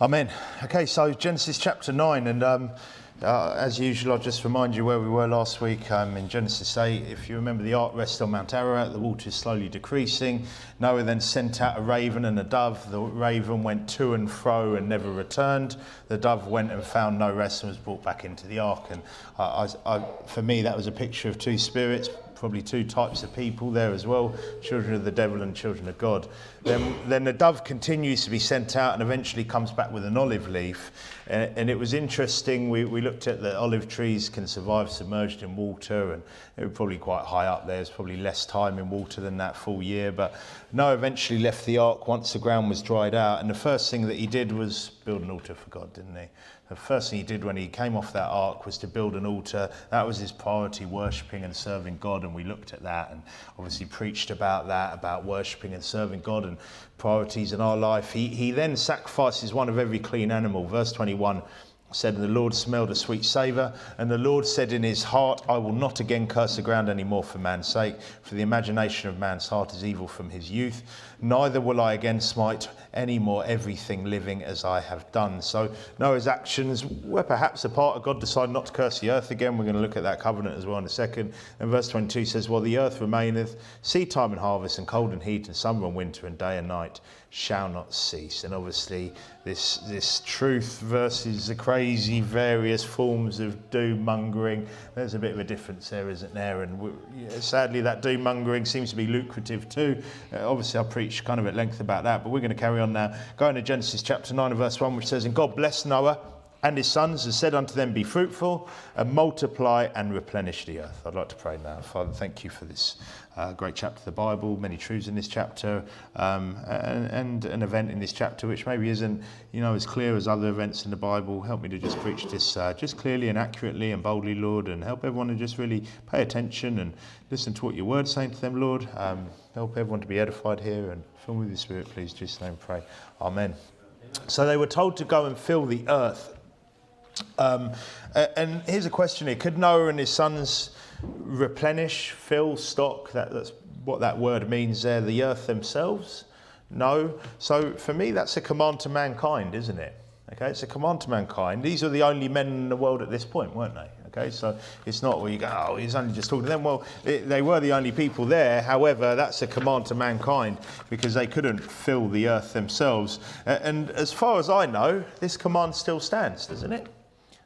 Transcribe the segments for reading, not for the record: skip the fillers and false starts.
Amen. Okay, so Genesis chapter 9, and as usual, I'll just remind you where we were last week in Genesis 8. If you remember, the ark rested on Mount Ararat, the water is slowly decreasing. Noah then sent out a raven and a dove. The raven went to and fro and never returned. The dove went and found no rest and was brought back into the ark. And for me, that was a picture of two spirits, probably two types of people there as well, children of the devil and children of God. Then the dove continues to be sent out and eventually comes back with an olive leaf. And it was interesting, we looked at the olive trees can survive submerged in water, and it was probably quite high up there. There's probably less time in water than that full year. But Noah eventually left the ark once the ground was dried out. And the first thing that he did was build an altar for God, didn't he? The first thing he did when he came off that ark was to build an altar. That was his priority, worshipping and serving God. And we looked at that and obviously preached about that, about worshipping and serving God and priorities in our life. He then sacrifices one of every clean animal. Verse 21 said, "And the Lord smelled a sweet savour, and the Lord said in his heart, I will not again curse the ground any more for man's sake, for the imagination of man's heart is evil from his youth. Neither will I again smite any more everything living as I have done." So Noah's actions were perhaps a part of God decided not to curse the earth again. We're going to look at that covenant as well in a second. And verse 22 says, "While the earth remaineth, seed time and harvest, and cold and heat, and summer and winter, and day and night shall not cease." And obviously this truth versus the crazy various forms of doom mongering, there's a bit of a difference there, isn't there? And sadly that doom mongering seems to be lucrative too. Obviously I preached kind of at length about that, but we're going to carry on now. Going to Genesis chapter 9 and verse 1, which says, "And God blessed Noah and his sons, and said unto them, Be fruitful, and multiply, and replenish the earth." I'd like to pray now. Father, thank you for this great chapter of the Bible, many truths in this chapter, and an event in this chapter which maybe isn't, as clear as other events in the Bible. Help me to just preach this just clearly and accurately and boldly, Lord, and help everyone to just really pay attention and listen to what your word's saying to them, Lord. Help everyone to be edified here, and fill me with your Spirit, please. In Jesus' name pray. Amen. So they were told to go and fill the earth. And here's a question here. Could Noah and his sons replenish, fill, stock? That's what that word means there. The earth themselves? No. So for me, that's a command to mankind, isn't it? Okay, it's a command to mankind. These are the only men in the world at this point, weren't they? Okay, so it's not where you go, oh, he's only just talking to them. Well, they were the only people there. However, that's a command to mankind because they couldn't fill the earth themselves. And as far as I know, this command still stands, doesn't it?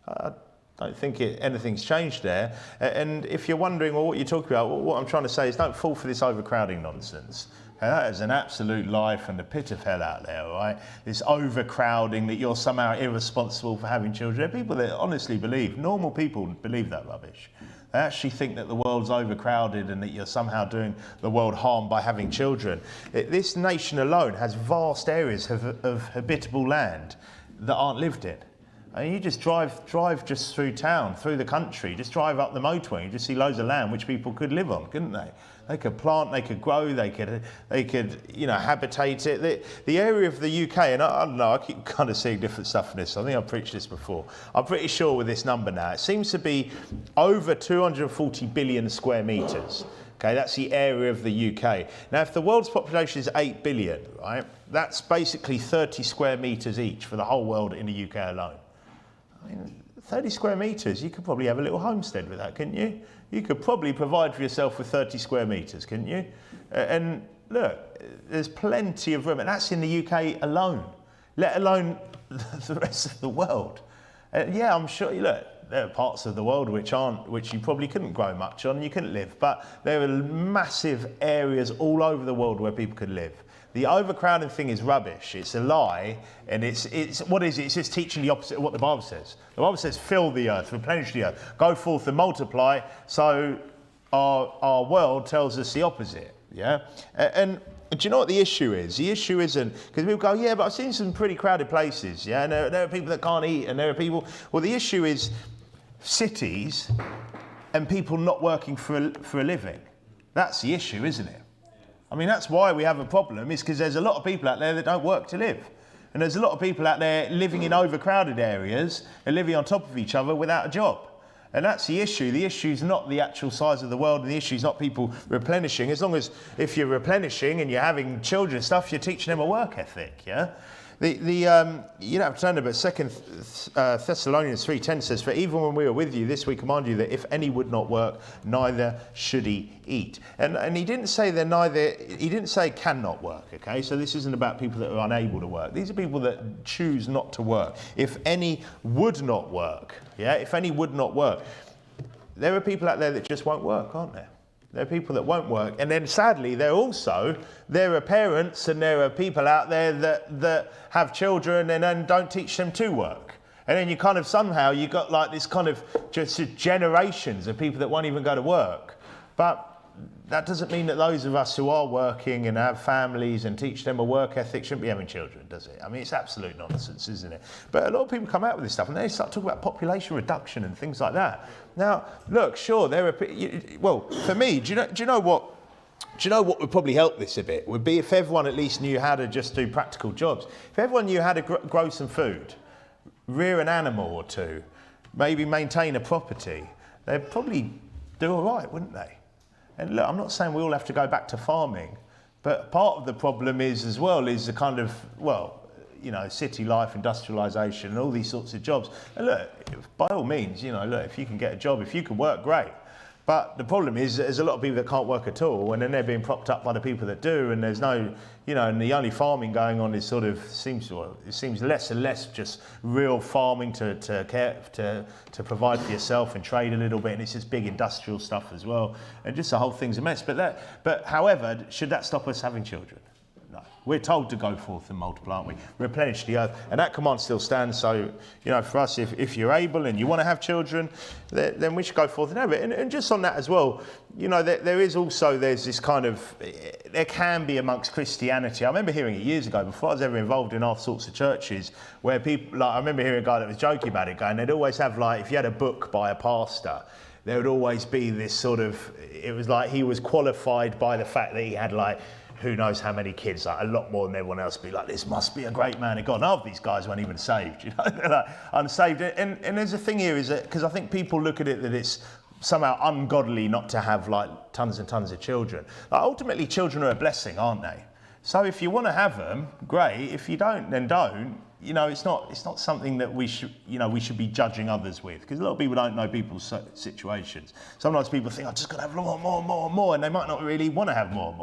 I don't think anything's changed there. And if you're wondering, well, what you're talking about, what I'm trying to say is don't fall for this overcrowding nonsense. Okay, that is an absolute lie from the pit of hell out there, right? This overcrowding, that you're somehow irresponsible for having children. There are people that honestly believe, normal people believe that rubbish. They actually think that the world's overcrowded and that you're somehow doing the world harm by having children. This nation alone has vast areas of habitable land that aren't lived in. And you just drive just through town, through the country, just drive up the motorway, you just see loads of land which people could live on, couldn't they? They could plant, they could grow, they could habitate it. The area of the UK, and I don't know, I keep kind of seeing different stuff in this. I think I've preached this before. I'm pretty sure with this number now, it seems to be over 240 billion square metres. Okay, that's the area of the UK. Now, if the world's population is 8 billion, right, that's basically 30 square metres each for the whole world in the UK alone. I mean, 30 square metres, you could probably have a little homestead with that, couldn't you? You could probably provide for yourself with 30 square metres, couldn't you? And look, there's plenty of room, and that's in the UK alone, let alone the rest of the world. Yeah, I'm sure, look, there are parts of the world which you probably couldn't grow much on, you couldn't live, but there are massive areas all over the world where people could live. The overcrowding thing is rubbish. It's a lie, and it's what is it? It's just teaching the opposite of what the Bible says. The Bible says, "Fill the earth, replenish the earth, go forth and multiply." So our world tells us the opposite. Yeah, and do you know what the issue is? The issue isn't because people go, "Yeah, but I've seen some pretty crowded places." Yeah, and there are people that can't eat, and there are people. Well, the issue is cities and people not working for a living. That's the issue, isn't it? I mean, that's why we have a problem, is because there's a lot of people out there that don't work to live. And there's a lot of people out there living in overcrowded areas and living on top of each other without a job. And that's the issue. The issue is not the actual size of the world, and the issue is not people replenishing. As long as if you're replenishing and you're having children and stuff, you're teaching them a work ethic, yeah? You don't have to turn it, but 2 Thessalonians 3:10 says, "For even when we are with you, this we command you, that if any would not work, neither should he eat." And he didn't say he didn't say cannot work, okay? So this isn't about people that are unable to work. These are people that choose not to work. If any would not work, if any would not work. There are people out there that just won't work, aren't there? There are people that won't work. And then sadly, there are parents and there are people out there that have children and then don't teach them to work. And then you kind of somehow, you got like this kind of just generations of people that won't even go to work. But that doesn't mean that those of us who are working and have families and teach them a work ethic shouldn't be having children, does it? I mean, it's absolute nonsense, isn't it? But a lot of people come out with this stuff and they start talking about population reduction and things like that. Now, look, sure, there are, well, for me, do you know what would probably help this a bit? Would be if everyone at least knew how to just do practical jobs. If everyone knew how to grow some food, rear an animal or two, maybe maintain a property, they'd probably do all right, wouldn't they? And look, I'm not saying we all have to go back to farming, but part of the problem is the kind of, city life, industrialisation, and all these sorts of jobs. And look, by all means, if you can get a job, if you can work, great. But the problem is there's a lot of people that can't work at all, and then they're being propped up by the people that do, and there's no, and the only farming going on is seems less and less just real farming to provide for yourself and trade a little bit, and it's just big industrial stuff as well, and just the whole thing's a mess. But however, should that stop us having children? No. We're told to go forth and multiply, aren't we? Replenish the earth. And that command still stands. So, for us, if you're able and you want to have children, then we should go forth and have it. And just on that as well, there's this kind of, there can be amongst Christianity. I remember hearing it years ago, before I was ever involved in our sorts of churches, where people, I remember hearing a guy that was joking about it, going, they'd always have if you had a book by a pastor, there would always be this sort of, it was like he was qualified by the fact that he had who knows how many kids, a lot more than everyone else, be like, this must be a great man of God. Half these guys weren't even saved, they're unsaved. And there's a thing here, is that, because I think people look at it that it's somehow ungodly not to have tons and tons of children. Ultimately, children are a blessing, aren't they? So if you want to have them, great. If you don't, then don't. It's not something that we should be judging others with, because a lot of people don't know people's situations. Sometimes people think, I just got to have more, and they might not really want to have more,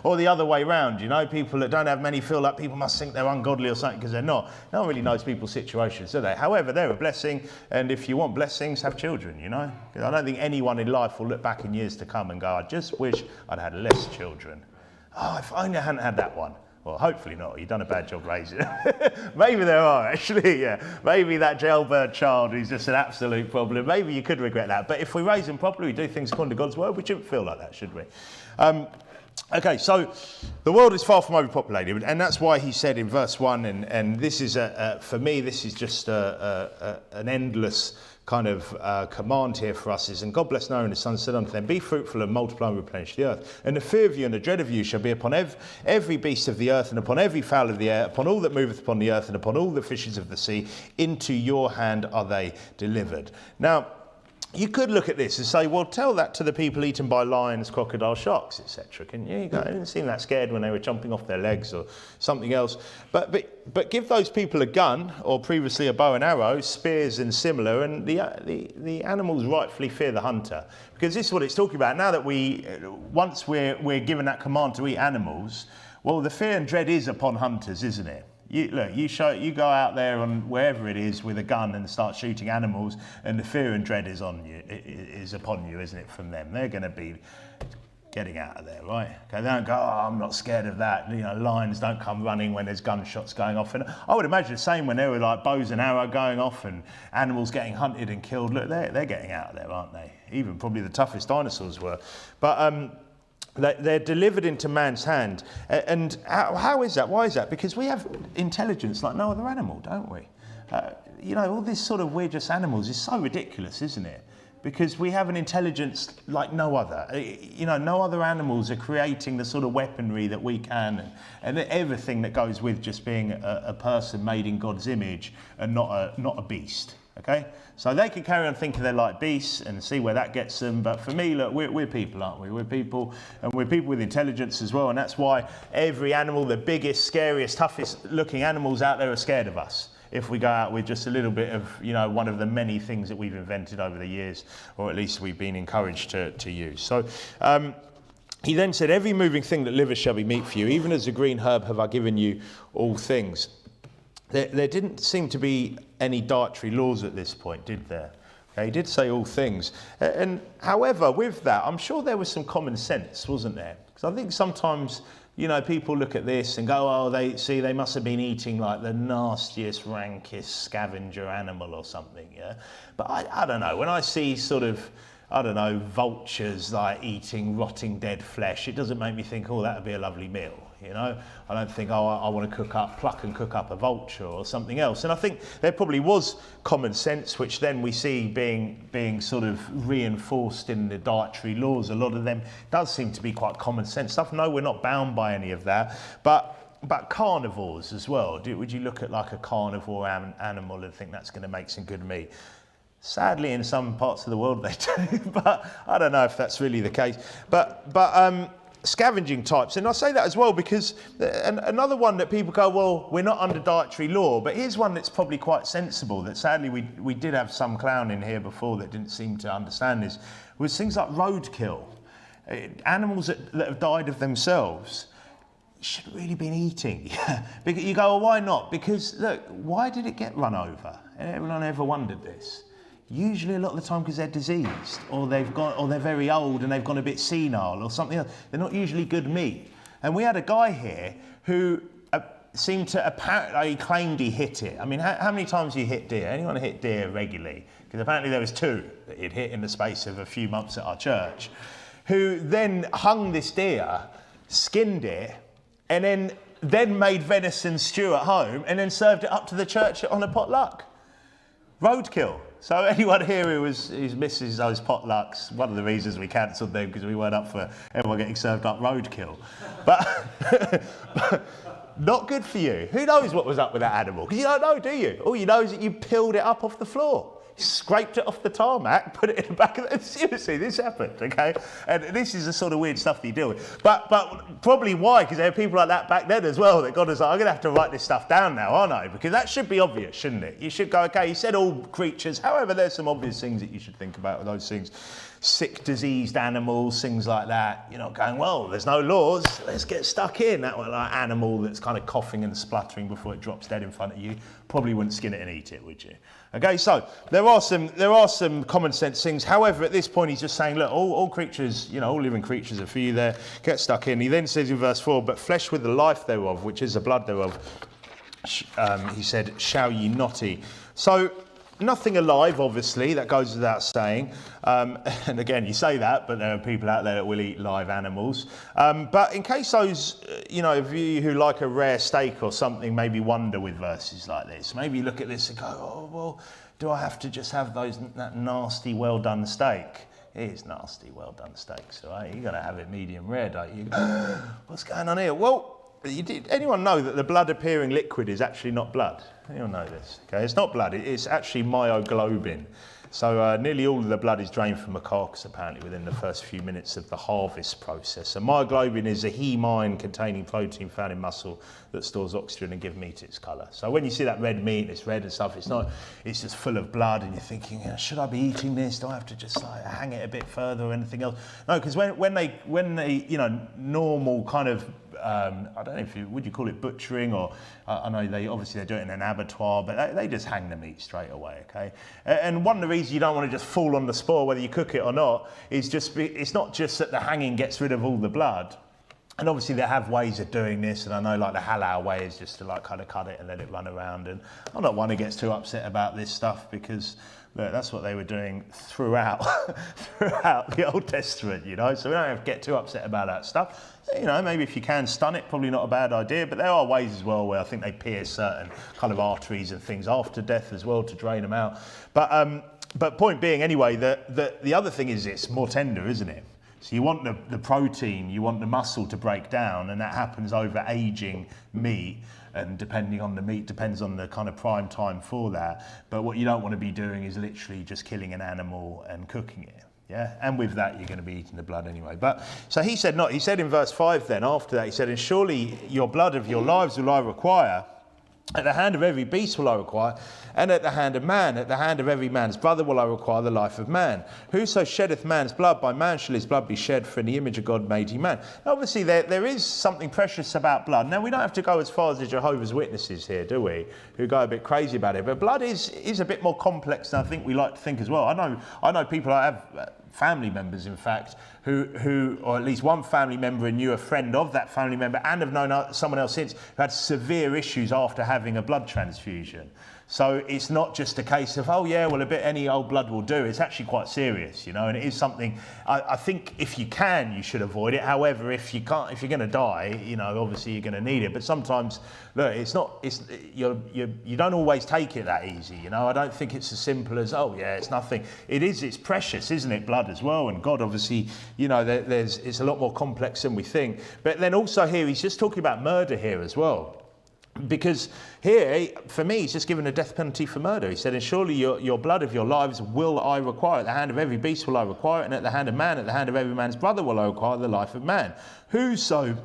or the other way around, people that don't have many feel like people must think they're ungodly or something because they're not. No one really knows people's situations, do they? However, they're a blessing, and if you want blessings, have children, Because I don't think anyone in life will look back in years to come and go, I just wish I'd had less children. Oh, if only I hadn't had that one. Well, hopefully not. You've done a bad job raising it. Maybe there are, actually, yeah. Maybe that jailbird child is just an absolute problem. Maybe you could regret that. But if we raise them properly, we do things according to God's word, we shouldn't feel like that, should we? Okay, so the world is far from overpopulated, and that's why he said in verse 1, and this is, for me, this is just an endless kind of command here for us is, and God blessed Noah and his sons said unto them, be fruitful and multiply and replenish the earth. And the fear of you and the dread of you shall be upon every beast of the earth, and upon every fowl of the air, upon all that moveth upon the earth, and upon all the fishes of the sea. Into your hand are they delivered. Now, you could look at this and say, well, tell that to the people eaten by lions, crocodiles, sharks, etc. Can you? They didn't seem that scared when they were jumping off their legs or something else. But give those people a gun, or previously a bow and arrow, spears and similar, and the animals rightfully fear the hunter. Because this is what it's talking about. Now that once we're given that command to eat animals, well, the fear and dread is upon hunters, isn't it? You go out there on wherever it is with a gun and start shooting animals, and the fear and dread is upon you, isn't it? From them, they're going to be getting out of there, right? Okay, they don't go, oh, I'm not scared of that. Lions don't come running when there's gunshots going off. And I would imagine the same when there were bows and arrow going off and animals getting hunted and killed. Look, they're getting out of there, aren't they? Even probably the toughest dinosaurs were. But they're delivered into man's hand. And how is that? Why is that? Because we have intelligence like no other animal, don't we? All this sort of we're just animals is so ridiculous, isn't it? Because we have an intelligence like no other. No other animals are creating the sort of weaponry that we can, and everything that goes with just being a person made in God's image and not a beast. Okay, so they can carry on thinking they're like beasts and see where that gets them. But for me, look, we're people, aren't we? We're people, and we're people with intelligence as well. And that's why every animal, the biggest, scariest, toughest looking animals out there are scared of us. If we go out with just a little bit of, you know, one of the many things that we've invented over the years, or at least we've been encouraged to use. So he then said, every moving thing that liveth shall be meat for you. Even as a green herb have I given you all things. There didn't seem to be any dietary laws at this point, did there? Okay, he did say all things. And however, with that, I'm sure there was some common sense, wasn't there? Because I think sometimes, you know, people look at this and go, oh, they must have been eating like the nastiest, rankest scavenger animal or something, yeah? But I don't know, when I see sort of, I don't know, vultures like eating rotting dead flesh, it doesn't make me think, oh, that would be a lovely meal, you know? I don't think, oh, I want to pluck and cook up a vulture or something else. And I think there probably was common sense, which then we see being sort of reinforced in the dietary laws. A lot of them does seem to be quite common sense stuff. No, we're not bound by any of that. But carnivores as well. Would you look at like a carnivore animal and think that's going to make some good meat? Sadly, in some parts of the world they do, but I don't know if that's really the case. But scavenging types, and I say that as well because another one that people go, well, we're not under dietary law, but here's one that's probably quite sensible, that sadly we did have some clown in here before that didn't seem to understand this, was things like roadkill. Animals that have died of themselves shouldn't really been eating. Because you go, well, why not? Because look, why did it get run over? Everyone ever wondered this? Usually a lot of the time because they're diseased, or they're very old and they've gone a bit senile or something else. They're not usually good meat. And we had a guy here who seemed to apparently, he claimed he hit it. I mean, how many times do you hit deer? Anyone hit deer regularly? Because apparently there was 2 that he'd hit in the space of a few months at our church, who then hung this deer, skinned it, and then made venison stew at home and then served it up to the church on a potluck. Roadkill. So anyone here who's misses those potlucks, one of the reasons we cancelled them because we weren't up for everyone getting served up roadkill. But not good for you. Who knows what was up with that animal? Because you don't know, do you? All you know is that you peeled it up off the floor. Scraped it off the tarmac, put it in the back of the... Seriously, this happened, okay? And this is the sort of weird stuff that you deal with. But probably why? Because there were people like that back then as well that God was like, I'm going to have to write this stuff down now, aren't I? Because that should be obvious, shouldn't it? You should go, okay, you said all creatures. However, there's some obvious things that you should think about with those things. Sick, diseased animals, things like that. You're not going, well, there's no laws, let's get stuck in. That one, like animal that's kind of coughing and spluttering before it drops dead in front of you, probably wouldn't skin it and eat it, would you? Okay, so there are some common sense things. However, at this point, he's just saying, look, all creatures, you know, all living creatures are for you there. Get stuck in. He then says in verse 4, but flesh with the life thereof, which is the blood thereof, he said, shall ye not eat. So nothing alive, obviously, that goes without saying. And again, you say that, but there are people out there that will eat live animals. But in case those, you know, of you who like a rare steak or something maybe wonder with verses like this, maybe you look at this and go, oh, well, do I have to just have that nasty, well-done steak? It is nasty, well-done steaks, all right? You've got to have it medium rare, don't you? What's going on here? Well, anyone know that the blood-appearing liquid is actually not blood? Anyone know this? Okay, it's not blood, it's actually myoglobin. So nearly all of the blood is drained from a carcass apparently within the first few minutes of the harvest process. So myoglobin is a hemine containing protein found in muscle that stores oxygen and gives meat its colour. So when you see that red meat, it's red and stuff, it's just full of blood and you're thinking, should I be eating this? Do I have to just like hang it a bit further or anything else? No, because when they, you know, normal kind of I don't know would you call it butchering, or I know they're doing it in an abattoir, but they just hang the meat straight away, okay? And one of the reasons you don't want to just fall on the spore whether you cook it or not is it's not just that the hanging gets rid of all the blood. And obviously they have ways of doing this, and I know like the halal way is just to like kind of cut it and let it run around, and I'm not one who gets too upset about this stuff because look, that's what they were doing throughout the Old Testament, you know, so we don't have to get too upset about that stuff. You know, maybe if you can stun it, probably not a bad idea, but there are ways as well where I think they pierce certain kind of arteries and things after death as well to drain them out. But point being anyway, the other thing is it's more tender, isn't it? So you want the protein, you want the muscle to break down, and that happens over aging meat. and depending on the meat, depends on the kind of prime time for that. But what you don't want to be doing is literally just killing an animal and cooking it. Yeah, and with that, you're going to be eating the blood anyway. But so he said not. He said in verse 5 then, after that, he said, and surely your blood of your lives will I require. At the hand of every beast will I require, and at the hand of man, at the hand of every man's brother will I require the life of man. Whoso sheddeth man's blood, by man shall his blood be shed, for in the image of God made he man. Obviously, there is something precious about blood. Now, we don't have to go as far as the Jehovah's Witnesses here, do we? Who go a bit crazy about it. But blood is a bit more complex than I think we like to think as well. I know people, I have family members, in fact, who, or at least one family member and knew a friend of that family member and have known someone else since who had severe issues after having a blood transfusion. So it's not just a case of, oh yeah, well, a bit any old blood will do. It's actually quite serious, you know, and it is something I think if you can, you should avoid it. However, if you can't, if you're going to die, you know, obviously you're going to need it. But sometimes, look, you don't always take it that easy, you know. I don't think it's as simple as, oh yeah, it's nothing. It's precious, isn't it, blood as well? And God, obviously, you know, it's a lot more complex than we think. But then also here, he's just talking about murder here as well. Because here, for me, he's just given a death penalty for murder. He said, and surely your blood of your lives will I require. At the hand of every beast will I require it, and at the hand of man, at the hand of every man's brother will I require the life of man. Whoso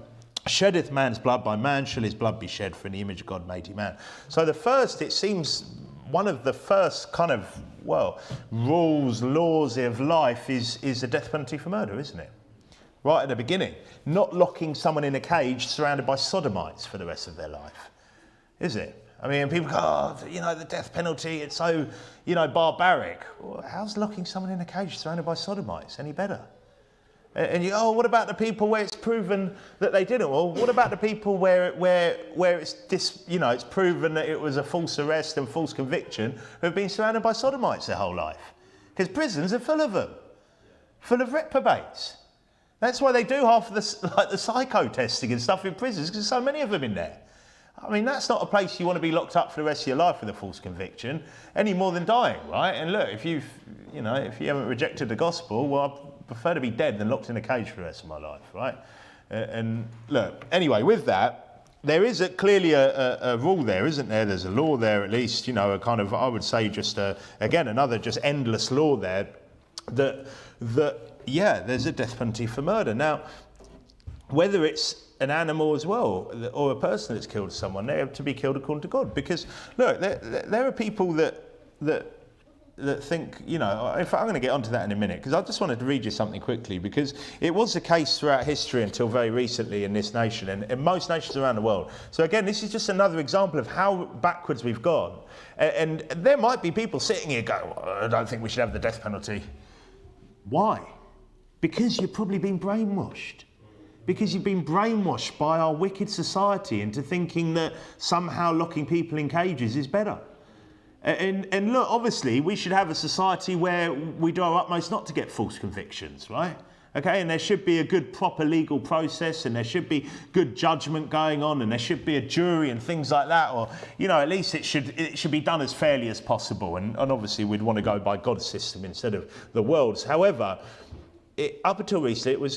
sheddeth man's blood, by man shall his blood be shed, for in the image of God made he man. So the first, it seems, one of the first kind of, well, rules, laws of life is the death penalty for murder, isn't it? Right at the beginning. Not locking someone in a cage surrounded by sodomites for the rest of their life. Is it? I mean, people go, oh, you know, the death penalty, it's so, you know, barbaric. Well, how's locking someone in a cage surrounded by sodomites any better? And you go, oh, what about the people where it's proven that they didn't? Well, what about the people where it's you know, it's proven that it was a false arrest and false conviction who have been surrounded by sodomites their whole life? Because prisons are full of them, full of reprobates. That's why they do half of the psycho testing and stuff in prisons, because there's so many of them in there. I mean, that's not a place you want to be locked up for the rest of your life with a false conviction, any more than dying, right? And look, if you haven't rejected the gospel, well, I prefer to be dead than locked in a cage for the rest of my life, right? And look, anyway, with that, there is clearly a rule there, isn't there? There's a law there, at least, you know, a kind of, I would say, just again, another just endless law there that yeah, there's a death penalty for murder. Now, whether it's an animal as well, or a person that's killed someone, they have to be killed according to God. Because look, there are people that think, you know, in fact, I'm going to get onto that in a minute, because I just wanted to read you something quickly, because it was the case throughout history until very recently in this nation and in most nations around the world. So again, this is just another example of how backwards we've gone. And there might be people sitting here going, well, I don't think we should have the death penalty. Why? Because you've probably been brainwashed. Because you've been brainwashed by our wicked society into thinking that somehow locking people in cages is better. And look, obviously, we should have a society where we do our utmost not to get false convictions, right? Okay, and there should be a good, proper legal process, and there should be good judgment going on, and there should be a jury and things like that, or, you know, at least it should be done as fairly as possible. And obviously, we'd want to go by God's system instead of the world's. However, up until recently,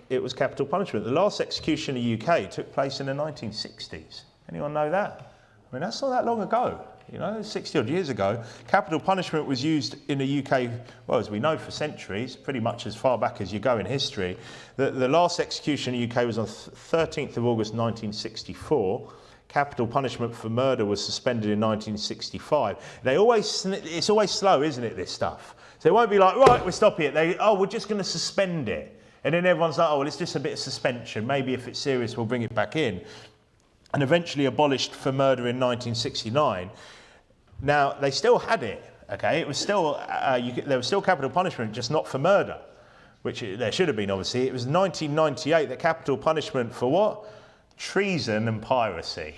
it was capital punishment. The last execution in the UK took place in the 1960s. Anyone know that? I mean, that's not that long ago. You know, 60 odd years ago. Capital punishment was used in the UK, well, as we know, for centuries, pretty much as far back as you go in history. The last execution in the UK was on 13th of August 1964. Capital punishment for murder was suspended in 1965. It's always slow, isn't it, this stuff? So it won't be like, right, we're stopping it. We're just going to suspend it. And then everyone's like, oh, well, it's just a bit of suspension. Maybe if it's serious, we'll bring it back in. And eventually abolished for murder in 1969. Now, they still had it, okay? It was still, there was still capital punishment, just not for murder, which there should have been, obviously. It was 1998 that capital punishment for what? Treason and piracy.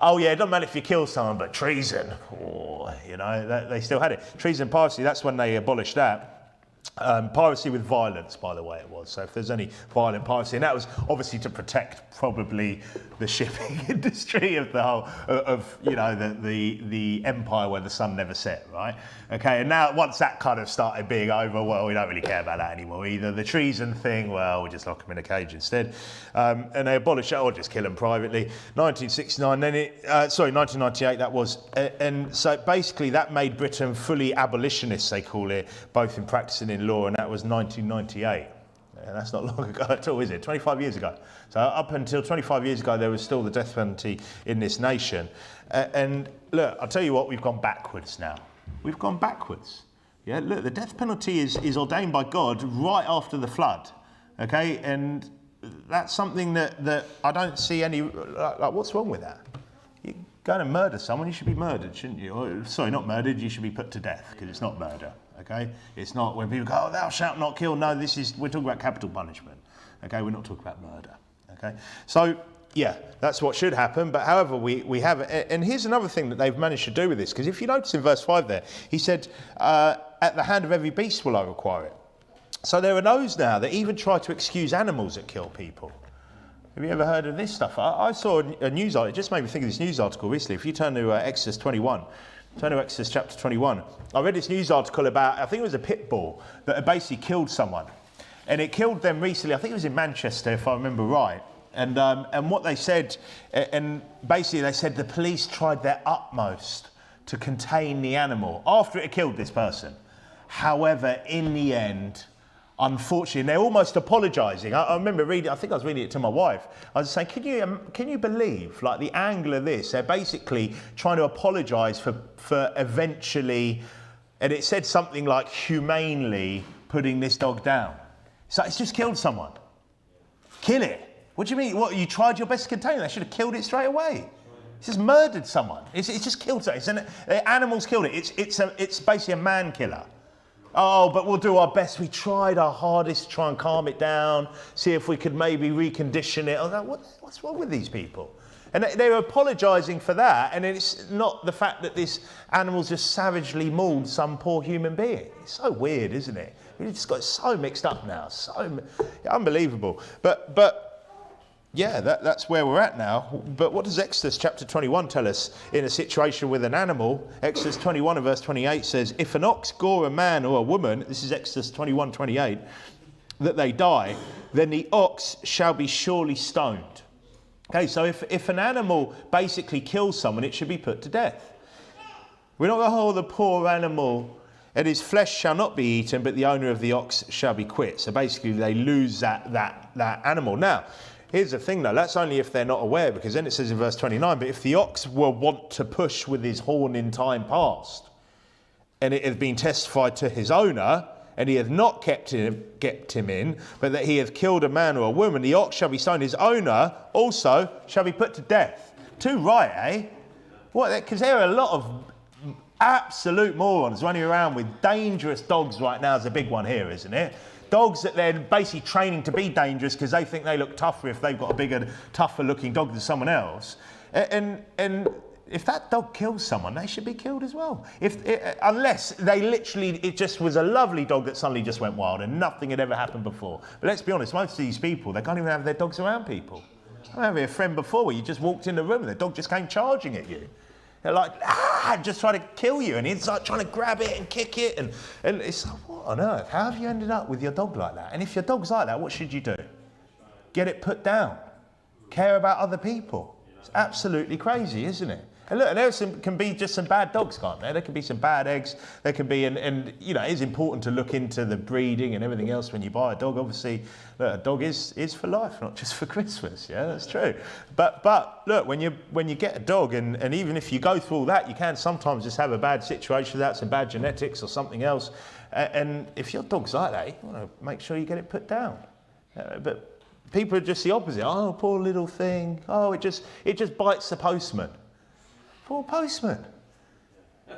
Oh yeah, it doesn't matter if you kill someone, but treason, oh, you know, they still had it. Treason and piracy, that's when they abolished that. Piracy with violence, by the way, it was. So if there's any violent piracy, and that was obviously to protect probably the shipping industry of the whole, the empire where the sun never set, right? Okay, and now once that kind of started being over, well, we don't really care about that anymore either. The treason thing, well, we just lock them in a cage instead. And they abolished it, or just kill them privately. 1969, 1998 that was. And so basically that made Britain fully abolitionists, they call it, both in practice and in law, and that was 1998. And that's not long ago at all, is it? 25 years ago. So up until 25 years ago, there was still the death penalty in this nation. And look, I'll tell you what, we've gone backwards now. We've gone backwards. Yeah, look, the death penalty is ordained by God right after the flood. Okay, and that's something that I don't see any, like what's wrong with that? You're going to murder someone, you should be murdered, shouldn't you? Or, sorry, not murdered, you should be put to death, because it's not murder. Okay, it's not when people go, oh, thou shalt not kill. No, we're talking about capital punishment. Okay, we're not talking about murder. Okay, so yeah, that's what should happen. But however, we have, and here's another thing that they've managed to do with this, because if you notice in verse 5 there, he said, at the hand of every beast will I require it. So there are those now that even try to excuse animals that kill people. Have you ever heard of this stuff? I saw a news article, it just made me think of this news article recently. If you turn to Exodus 21, turn to Exodus chapter 21. I read this news article about, I think it was a pit bull that had basically killed someone. And it killed them recently, I think it was in Manchester, if I remember right. And what they said, and basically they said the police tried their utmost to contain the animal after it had killed this person. However, in the end, unfortunately, and they're almost apologising. I remember reading, I think I was reading it to my wife. I was saying, can you believe, like the angle of this? They're basically trying to apologise for eventually, and it said something like humanely putting this dog down. So it's just killed someone. Kill it. What do you mean? What, you tried your best to contain it? They should have killed it straight away. It's just murdered someone. It's just killed someone. The animals killed it. It's basically a man killer. Oh, but we'll do our best. We tried our hardest to try and calm it down, see if we could maybe recondition it. I was like, what's wrong with these people? And they were apologising for that, and it's not the fact that this animal's just savagely mauled some poor human being. It's so weird, isn't it? We've just got so mixed up now, so unbelievable. But yeah, that's where we're at now. But what does Exodus chapter 21 tell us in a situation with an animal? Exodus 21 and verse 28 says, if an ox gore a man or a woman, this is Exodus 21:28, that they die, then the ox shall be surely stoned. Okay, so if an animal basically kills someone, it should be put to death. We're not going to hold the poor animal, and his flesh shall not be eaten, but the owner of the ox shall be quit. So basically they lose that animal. Now, here's the thing though, that's only if they're not aware, because then it says in verse 29, but if the ox were wont to push with his horn in time past, and it had been testified to his owner, and he hath not kept him in, but that he hath killed a man or a woman, the ox shall be stoned. His owner also shall be put to death. Too right, eh? What? Because there are a lot of absolute morons running around with dangerous dogs right now. Is a big one here, isn't it? Dogs that they're basically training to be dangerous because they think they look tougher if they've got a bigger, tougher looking dog than someone else. And if that dog kills someone, they should be killed as well. Unless they literally, it just was a lovely dog that suddenly just went wild and nothing had ever happened before. But let's be honest, most of these people, they can't even have their dogs around people. I remember a friend before where you just walked in the room and the dog just came charging at you. They're like, just trying to kill you. And he's like trying to grab it and kick it. And it's like, what on earth? How have you ended up with your dog like that? And if your dog's like that, what should you do? Get it put down. Care about other people. It's absolutely crazy, isn't it? And look, there can be just some bad dogs, can't there? There can be some bad eggs. There can be, and you know, it is important to look into the breeding and everything else when you buy a dog. Obviously, look, a dog is for life, not just for Christmas. Yeah, that's true. But look, when you get a dog, and even if you go through all that, you can sometimes just have a bad situation with that, some bad genetics or something else. And if your dog's like that, you want to make sure you get it put down. But people are just the opposite. Oh, poor little thing. Oh, it just bites the postman. Poor postman.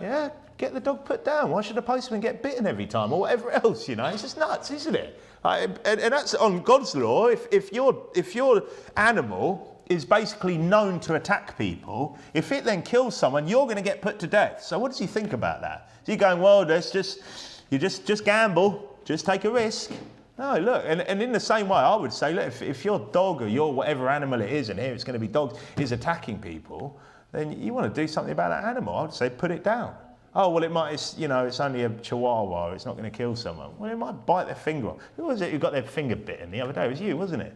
Yeah, get the dog put down. Why should a postman get bitten every time or whatever else? You know, it's just nuts, isn't it? And that's on God's law. If your animal is basically known to attack people, if it then kills someone, you're going to get put to death. So what does he think about that? Is he going, well, you just gamble. just take a risk. No, look, and in the same way, I would say, look, if your dog or your whatever animal it is, and here it's going to be dogs, is attacking people, then you want to do something about that animal. I'd say put it down. Oh, well, it might, it's only a chihuahua, it's not going to kill someone. Well, it might bite their finger off. Who was it who got their finger bitten the other day? It was you, wasn't it?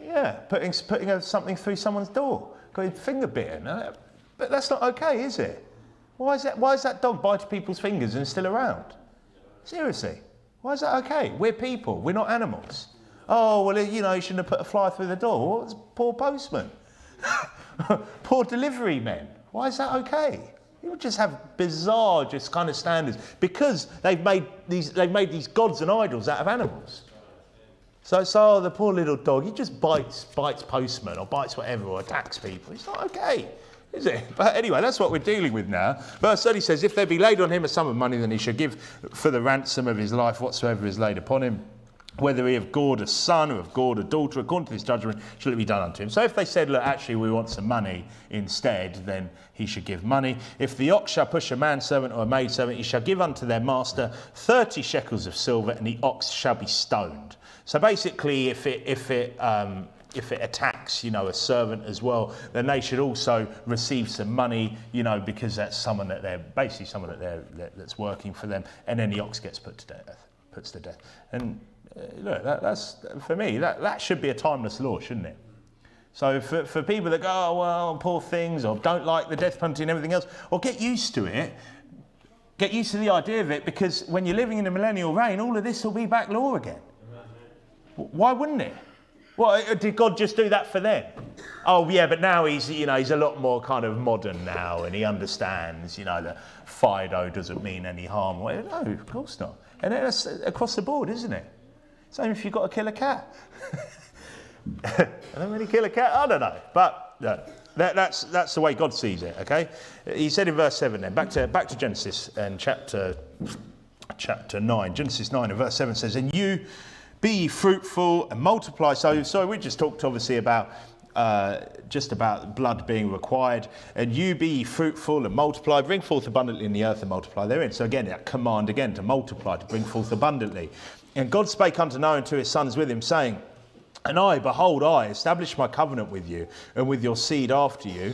Yeah, putting something through someone's door, got his finger bitten. But that's not okay, is it? Why is that dog biting people's fingers and still around? Seriously, why is that okay? We're people, we're not animals. Oh, well, you shouldn't have put a fly through the door. Well, it's poor postman. Poor delivery men. Why is that okay? You just have bizarre kind of standards because they've made these gods and idols out of animals. So the poor little dog, he just bites postmen or bites whatever or attacks people. It's not okay, is it? But anyway, that's what we're dealing with now. Verse 30 says, if there be laid on him a sum of money, then he shall give for the ransom of his life whatsoever is laid upon him. Whether he have gored a son or have gored a daughter, according to this judgment, shall it be done unto him. So if they said, look, actually we want some money instead, then he should give money. If the ox shall push a manservant or a maidservant, he shall give unto their master 30 shekels of silver, and the ox shall be stoned. So basically, if it attacks, a servant as well, then they should also receive some money, because that's someone that's working for them, and then the ox gets put to death. And look, that's for me, that should be a timeless law, shouldn't it? So for people that go, oh, well, poor things, or don't like the death penalty and everything else, or get used to it, get used to the idea of it, because when you're living in a millennial reign, all of this will be back law again. Why wouldn't it? Well, did God just do that for them? Oh, yeah, but now he's a lot more kind of modern now, and he understands, that Fido doesn't mean any harm. Well, no, of course not. And that's across the board, isn't it? Same if you've got to kill a cat. I don't really kill a cat, I don't know. But that's the way God sees it, okay? He said in verse 7 then, back to Genesis and chapter 9. Genesis 9 and verse 7 says, and you be ye fruitful and multiply. So we just talked obviously about blood being required. And you be ye fruitful and multiply, bring forth abundantly in the earth and multiply therein. So again, that command again to multiply, to bring forth abundantly. And God spake unto Noah and to his sons with him, saying, and behold, I establish my covenant with you and with your seed after you.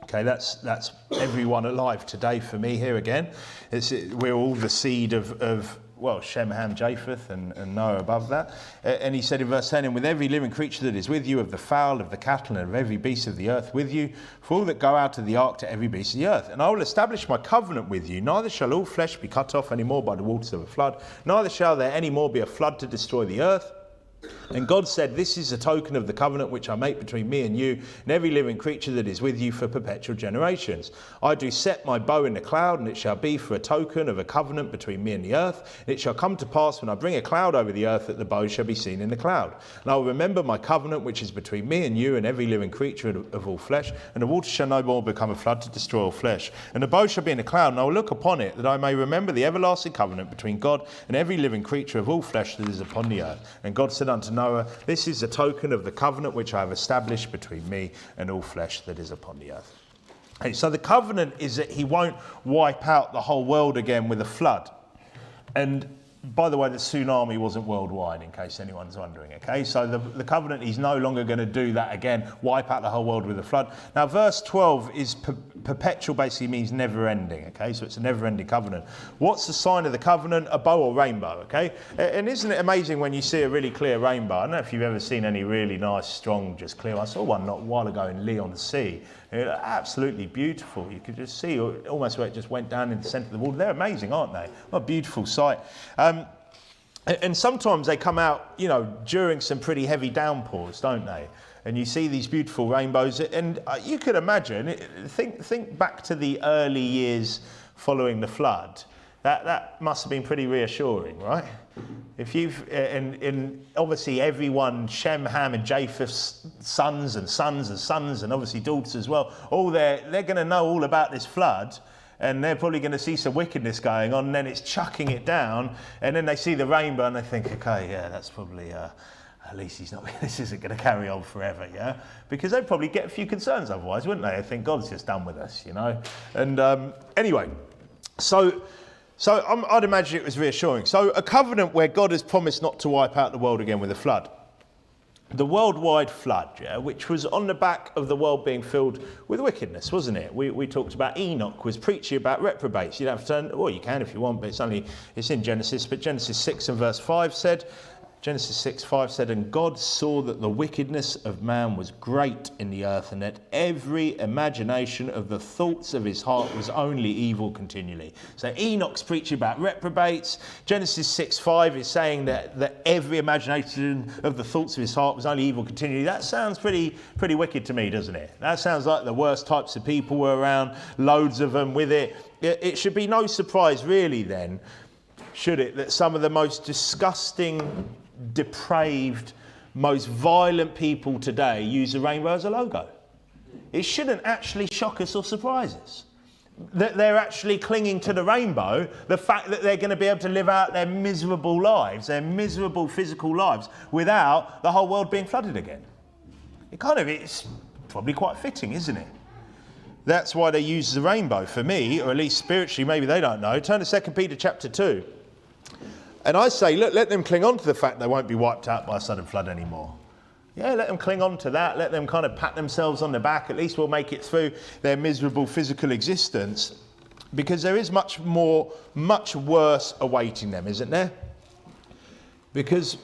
Okay, that's everyone alive today for me here again. We're all the seed of Shem, Ham, Japheth, and Noah above that. And he said in verse 10, and with every living creature that is with you, of the fowl, of the cattle, and of every beast of the earth with you, for all that go out of the ark to every beast of the earth. And I will establish my covenant with you. Neither shall all flesh be cut off any more by the waters of a flood, neither shall there any more be a flood to destroy the earth. And God said, this is a token of the covenant which I make between me and you and every living creature that is with you for perpetual generations. I do set my bow in the cloud, and it shall be for a token of a covenant between me and the earth. And it shall come to pass when I bring a cloud over the earth that the bow shall be seen in the cloud. And I will remember my covenant which is between me and you and every living creature of all flesh. And the water shall no more become a flood to destroy all flesh. And the bow shall be in the cloud, and I will look upon it, that I may remember the everlasting covenant between God and every living creature of all flesh that is upon the earth. And God said unto Noah, this is a token of the covenant which I have established between me and all flesh that is upon the earth. Okay, so the covenant is that he won't wipe out the whole world again with a flood. And by the way, the tsunami wasn't worldwide, in case anyone's wondering, okay? So the covenant, he's no longer going to do that again, wipe out the whole world with a flood. Now, verse 12 is perpetual, basically means never-ending, okay? So it's a never-ending covenant. What's the sign of the covenant? A bow or rainbow, okay? And isn't it amazing when you see a really clear rainbow? I don't know if you've ever seen any really nice, strong, just clear. I saw one not a while ago in Leon-Sea. Absolutely beautiful. You could just see almost where it just went down in the centre of the water. They're amazing, aren't they? What a beautiful sight. And sometimes they come out, during some pretty heavy downpours, don't they? And you see these beautiful rainbows. And you could imagine, think back to the early years following the flood. That must have been pretty reassuring, right? If you've, and obviously everyone, Shem, Ham, and Japheth's sons and sons and sons, and obviously daughters as well, they're going to know all about this flood, and they're probably going to see some wickedness going on, and then it's chucking it down, and then they see the rainbow, and they think, okay, yeah, that's probably, at least this isn't going to carry on forever, yeah? Because they'd probably get a few concerns otherwise, wouldn't they? They think God's just done with us, And anyway, so So I'd imagine it was reassuring. So a covenant where God has promised not to wipe out the world again with a flood. The worldwide flood, yeah, which was on the back of the world being filled with wickedness, wasn't it? We talked about Enoch was preaching about reprobates. You don't have to turn, well, you can if you want, but it's in Genesis. But Genesis 6 and verse 5 said, Genesis 6:5 said, and God saw that the wickedness of man was great in the earth, and that every imagination of the thoughts of his heart was only evil continually. So Enoch's preaching about reprobates. Genesis 6:5 is saying that every imagination of the thoughts of his heart was only evil continually. That sounds pretty wicked to me, doesn't it? That sounds like the worst types of people were around, loads of them with it. It should be no surprise really then, should it, that some of the most disgusting, depraved, most violent people today use the rainbow as a logo. It shouldn't actually shock us or surprise us that they're actually clinging to the rainbow, the fact that they're going to be able to live out their miserable lives, their miserable physical lives, without the whole world being flooded again. It's probably quite fitting, isn't it? That's why they use the rainbow for me, or at least spiritually, maybe they don't know. Turn to 2 Peter chapter 2. And I say, look, let them cling on to the fact they won't be wiped out by a sudden flood anymore. Yeah, let them cling on to that. Let them kind of pat themselves on the back. At least we'll make it through their miserable physical existence. Because there is much worse awaiting them, isn't there? Because,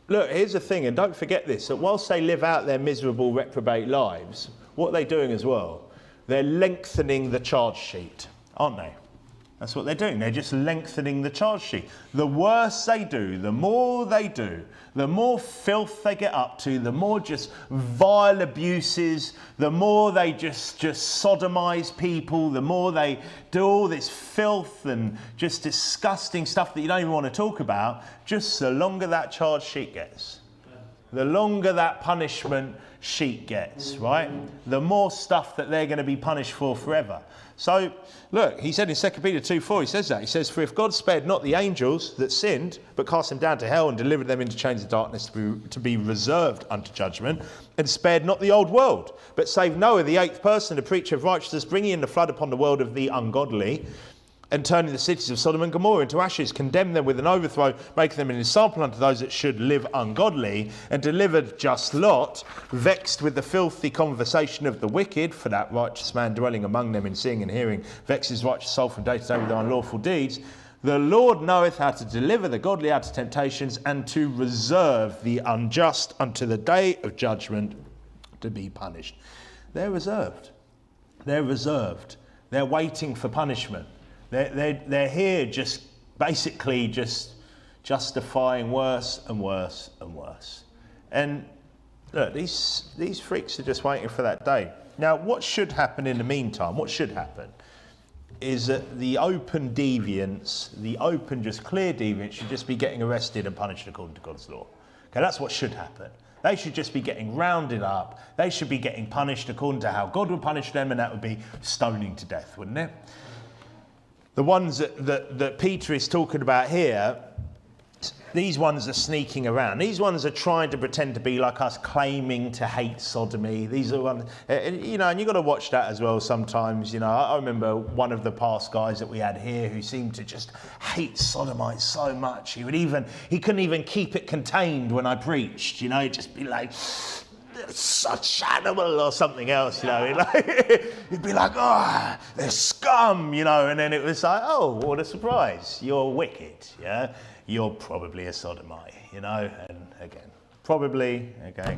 look, here's the thing, and don't forget this, that whilst they live out their miserable reprobate lives, what are they doing as well? They're lengthening the charge sheet, aren't they? That's what they're doing. They're just lengthening the charge sheet. The worse they do, the more filth they get up to, the more just vile abuses, the more they just sodomize people, the more they do all this filth and just disgusting stuff that you don't even want to talk about, just the longer that charge sheet gets. The longer that punishment sheet gets, right? The more stuff that they're going to be punished for forever. So, look, he said in 2 Peter 2:4, he says that. He says, for if God spared not the angels that sinned, but cast them down to hell and delivered them into chains of darkness to be reserved unto judgment, and spared not the old world, but saved Noah, the eighth person, the preacher of righteousness, bringing in the flood upon the world of the ungodly, and turning the cities of Sodom and Gomorrah into ashes, condemned them with an overthrow, making them an example unto those that should live ungodly, and delivered just Lot, vexed with the filthy conversation of the wicked, for that righteous man dwelling among them in seeing and hearing, vexed his righteous soul from day to day with their unlawful deeds. The Lord knoweth how to deliver the godly out of temptations, and to reserve the unjust unto the day of judgment to be punished. They're reserved. They're reserved. They're waiting for punishment. They're here just basically just justifying worse and worse and worse. And look, these freaks are just waiting for that day. Now, what should happen in the meantime, what should happen, is that the open deviants, the open, just clear deviants, should just be getting arrested and punished according to God's law. Okay, that's what should happen. They should just be getting rounded up. They should be getting punished according to how God would punish them, and that would be stoning to death, wouldn't it? The ones that Peter is talking about here, these ones are sneaking around. These ones are trying to pretend to be like us, claiming to hate sodomy. These are ones, and you've got to watch that as well sometimes. I remember one of the past guys that we had here who seemed to just hate sodomites so much. He couldn't even keep it contained when I preached. He'd just be like, such animal or something else, he'd be like, oh, they're scum, and then it was like, oh, what a surprise, you're wicked, yeah, you're probably a sodomite, and again, probably, again,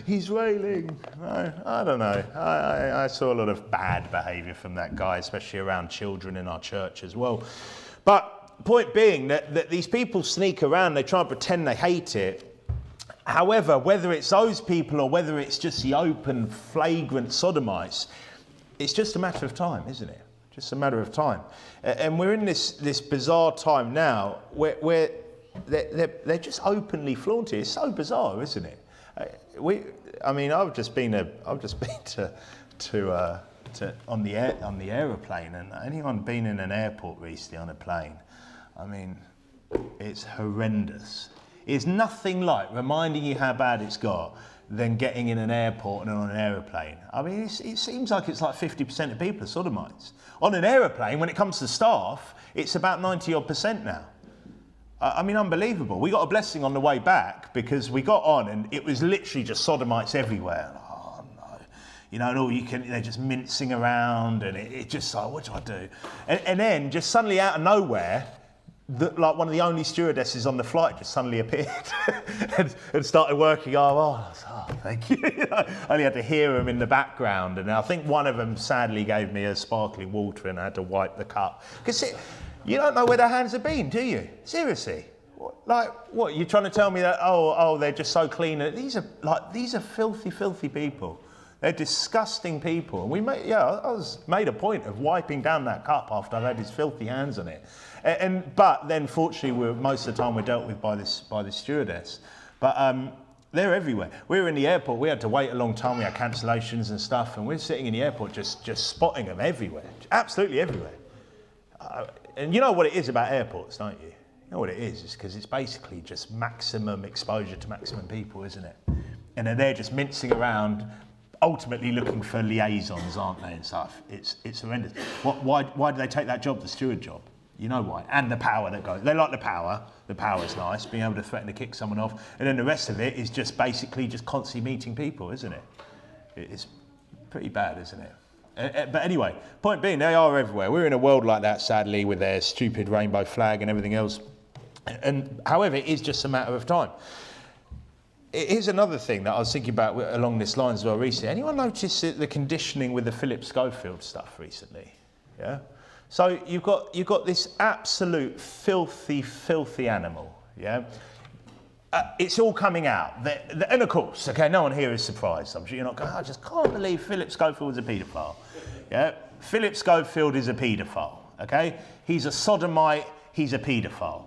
he's railing, I don't know, I saw a lot of bad behaviour from that guy, especially around children in our church as well, but point being that these people sneak around, they try and pretend they hate it. However, whether it's those people or whether it's just the open, flagrant sodomites, it's just a matter of time, isn't it? Just a matter of time. And we're in this bizarre time now where they're just openly flaunting. It's so bizarre, isn't it? I've just been to on the aeroplane, and anyone been in an airport recently on a plane? It's horrendous. It's nothing like reminding you how bad it's got than getting in an airport and on an aeroplane. I mean, it seems like it's like 50% of people are sodomites. On an aeroplane, when it comes to staff, it's about 90% now. I mean, unbelievable. We got a blessing on the way back because we got on and it was literally just sodomites everywhere. Oh no, you know, and all they're just mincing around, and it just like, what do I do? And then just suddenly out of nowhere, like one of the only stewardesses on the flight just suddenly appeared and started working. Oh, thank you. I only had to hear them in the background, and I think one of them sadly gave me a sparkling water, and I had to wipe the cup. Because you don't know where their hands have been, do you? Seriously. What? You're trying to tell me that? Oh, they're just so clean. These are filthy, filthy people. They're disgusting people. And I made a point of wiping down that cup after I had his filthy hands on it. But then, fortunately, most of the time we're dealt with by this stewardess. But they're everywhere. We were in the airport. We had to wait a long time. We had cancellations and stuff, and we're sitting in the airport just spotting them everywhere, absolutely everywhere. And you know what it is about airports, don't you? You know what it is? It's because it's basically just maximum exposure to maximum people, isn't it? And then they're just mincing around, ultimately looking for liaisons, aren't they, and stuff. It's horrendous. Why do they take that job, the steward job? You know why? And the power that goes. They like the power. The power's nice, being able to threaten to kick someone off. And then the rest of it is just basically just constantly meeting people, isn't it? It's pretty bad, isn't it? But anyway, point being, they are everywhere. We're in a world like that, sadly, with their stupid rainbow flag and everything else. And however, it is just a matter of time. Here's another thing that I was thinking about along this line as well recently. Anyone notice the conditioning with the Philip Schofield stuff recently? Yeah. So you've got this absolute filthy, filthy animal. Yeah. It's all coming out. And of course, okay, no one here is surprised. I'm sure you're not going, I just can't believe Philip Schofield was a paedophile. Yeah. Philip Schofield is a paedophile. Okay. He's a sodomite. He's a paedophile.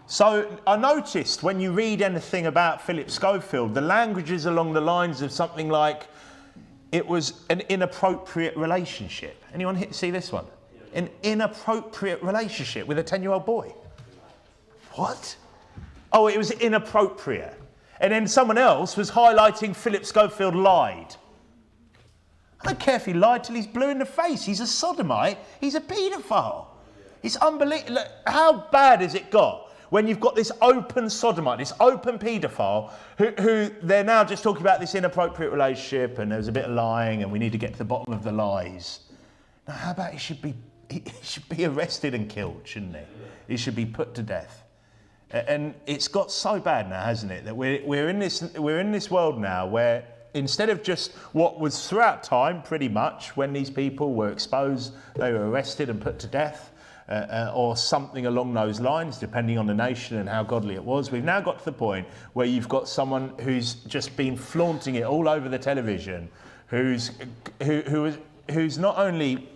So I noticed when you read anything about Philip Schofield, the language is along the lines of something like, it was an inappropriate relationship. Anyone see this one? An inappropriate relationship with a 10-year-old boy. What? Oh, it was inappropriate. And then someone else was highlighting Philip Schofield lied. I don't care if he lied till he's blue in the face. He's a sodomite. He's a paedophile. It's unbelievable. Look, how bad has it got? When you've got this open sodomite, this open paedophile, who they're now just talking about this inappropriate relationship, and there's a bit of lying, and we need to get to the bottom of the lies. Now, how about he should be arrested and killed, shouldn't he? He should be put to death. And it's got so bad now, hasn't it, that we're in this world now where instead of just what was throughout time, pretty much, when these people were exposed, they were arrested and put to death. Or something along those lines, depending on the nation and how godly it was. We've now got to the point where you've got someone who's just been flaunting it all over the television, who's not only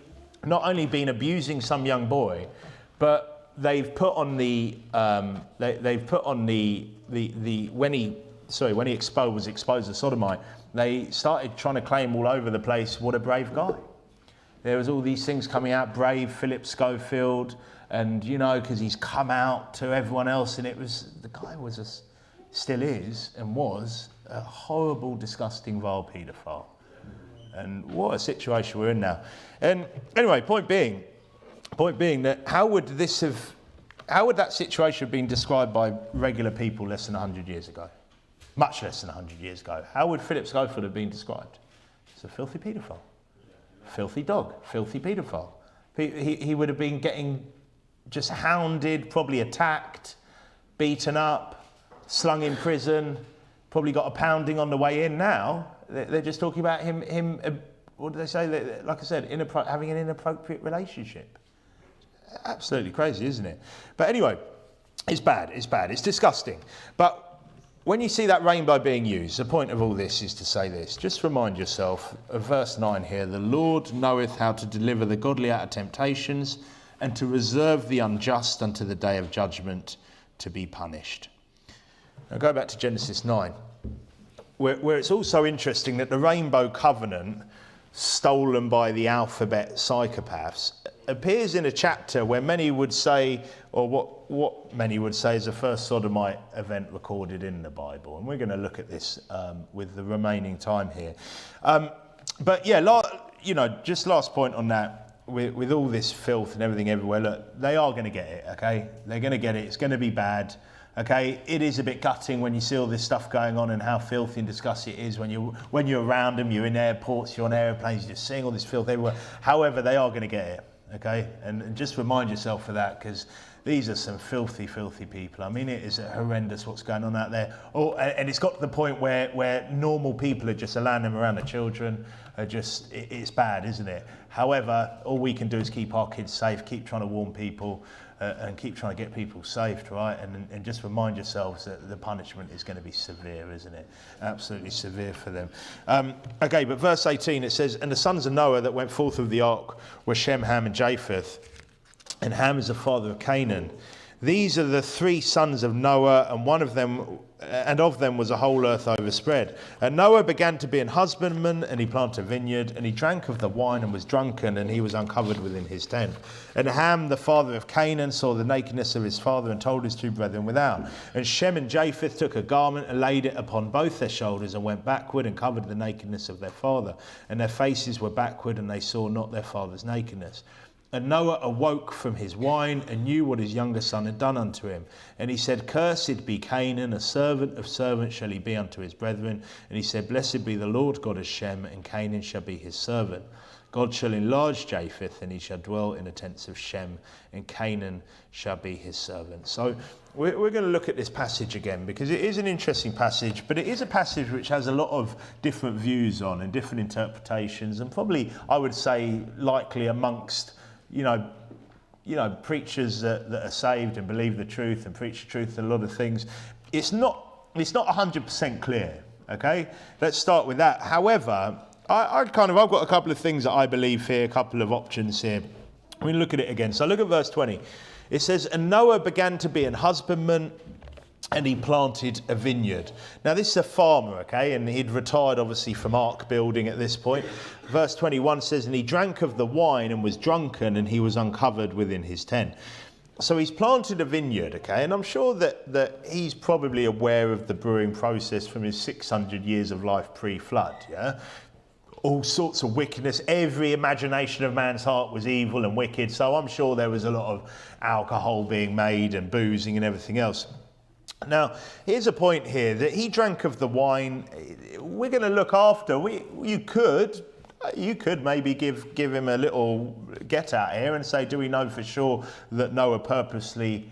been abusing some young boy, but they've put on when he was exposed as sodomite, they started trying to claim all over the place what a brave guy. There was all these things coming out, brave Philip Schofield, and because he's come out to everyone else, and the guy still is and was a horrible, disgusting, vile paedophile. And what a situation we're in now. And anyway, point being that how would that situation have been described by regular people less than 100 years ago? Much less than 100 years ago. How would Philip Schofield have been described? It's a filthy paedophile. Filthy dog, filthy paedophile. He would have been getting just hounded, probably attacked, beaten up, slung in prison, probably got a pounding on the way in now. They're just talking about him what do they say? Like I said, having an inappropriate relationship. Absolutely crazy, isn't it? But anyway, it's bad, it's disgusting. But when you see that rainbow being used, the point of all this is to say this. Just remind yourself of verse 9 here. The Lord knoweth how to deliver the godly out of temptations, and to reserve the unjust unto the day of judgment to be punished. Now go back to Genesis 9, where it's also interesting that the rainbow covenant, stolen by the alphabet psychopaths, appears in a chapter where many would say, or what many would say is the first sodomite event recorded in the Bible. And we're going to look at this with the remaining time here. But yeah, just last point on that. With all this filth and everything everywhere, look, they are going to get it, okay? They're going to get it. It's going to be bad, okay? It is a bit gutting when you see all this stuff going on and how filthy and disgusting it is when you're around them, you're in airports, you're on airplanes, you're seeing all this filth everywhere. However, they are going to get it, okay? And just remind yourself of that, because these are some filthy, filthy people. I mean, it is horrendous what's going on out there. Oh, and it's got to the point where normal people are just allowing them around the children. It's bad, isn't it? However, all we can do is keep our kids safe, keep trying to warn people, and keep trying to get people saved, right? And just remind yourselves that the punishment is going to be severe, isn't it? Absolutely severe for them. Okay, but verse 18, it says, "And the sons of Noah that went forth of the ark were Shem, Ham, and Japheth. And Ham is the father of Canaan. These are the three sons of Noah, and of them was a whole earth overspread. And Noah began to be an husbandman, and he planted a vineyard, and he drank of the wine and was drunken, and he was uncovered within his tent. And Ham, the father of Canaan, saw the nakedness of his father, and told his two brethren without. And Shem and Japheth took a garment and laid it upon both their shoulders, and went backward and covered the nakedness of their father. And their faces were backward, and they saw not their father's nakedness. And Noah awoke from his wine and knew what his younger son had done unto him. And he said, Cursed be Canaan, a servant of servants shall he be unto his brethren. And he said, Blessed be the Lord God of Shem, and Canaan shall be his servant. God shall enlarge Japheth, and he shall dwell in the tents of Shem, and Canaan shall be his servant." So we're going to look at this passage again, because it is an interesting passage, but it is a passage which has a lot of different views on and different interpretations, and probably, I would say, likely amongst preachers that are saved and believe the truth and preach the truth, a lot of things. It's not 100% clear, okay? Let's start with that. However, I've got a couple of things that I believe here, a couple of options here. We're going to look at it again. So look at verse 20. It says, "And Noah began to be an husbandman, and he planted a vineyard." Now this is a farmer, okay, and he'd retired obviously from ark building at this point. Verse 21 says, "And he drank of the wine and was drunken, and he was uncovered within his tent." So he's planted a vineyard, okay, and I'm sure that he's probably aware of the brewing process from his 600 years of life pre-flood, yeah? All sorts of wickedness. Every imagination of man's heart was evil and wicked, so I'm sure there was a lot of alcohol being made and boozing and everything else. Now, here's a point here, that he drank of the wine. We're going to look after. You could maybe give him a little get out here and say, do we know for sure that Noah purposely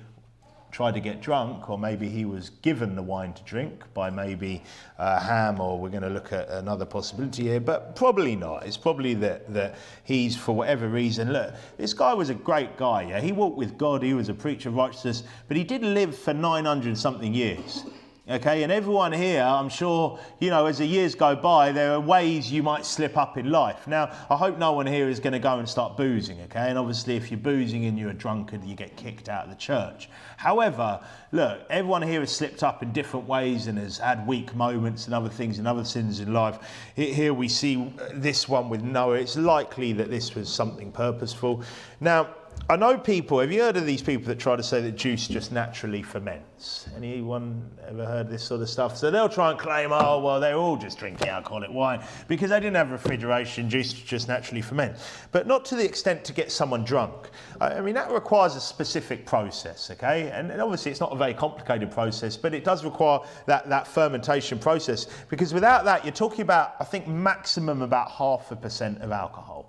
tried to get drunk, or maybe he was given the wine to drink by maybe Ham, or we're going to look at another possibility here, but probably not. It's probably that he's, for whatever reason, look, this guy was a great guy, yeah? He walked with God, he was a preacher of righteousness, but he did live for 900 something years. Okay, and everyone here, I'm sure, as the years go by, there are ways you might slip up in life. Now, I hope no one here is going to go and start boozing, okay? And obviously, if you're boozing and you're a drunkard, you get kicked out of the church. However, look, everyone here has slipped up in different ways and has had weak moments and other things and other sins in life. Here we see this one with Noah. It's likely that this was something purposeful. Now, I know people, have you heard of these people that try to say that juice just naturally ferments? Anyone ever heard this sort of stuff? So they'll try and claim, oh, well, they're all just drinking alcoholic wine because they didn't have refrigeration, juice just naturally ferments. But not to the extent to get someone drunk. I mean, that requires a specific process, okay? And obviously it's not a very complicated process, but it does require that fermentation process, because without that, you're talking about, I think, maximum about 0.5% of alcohol.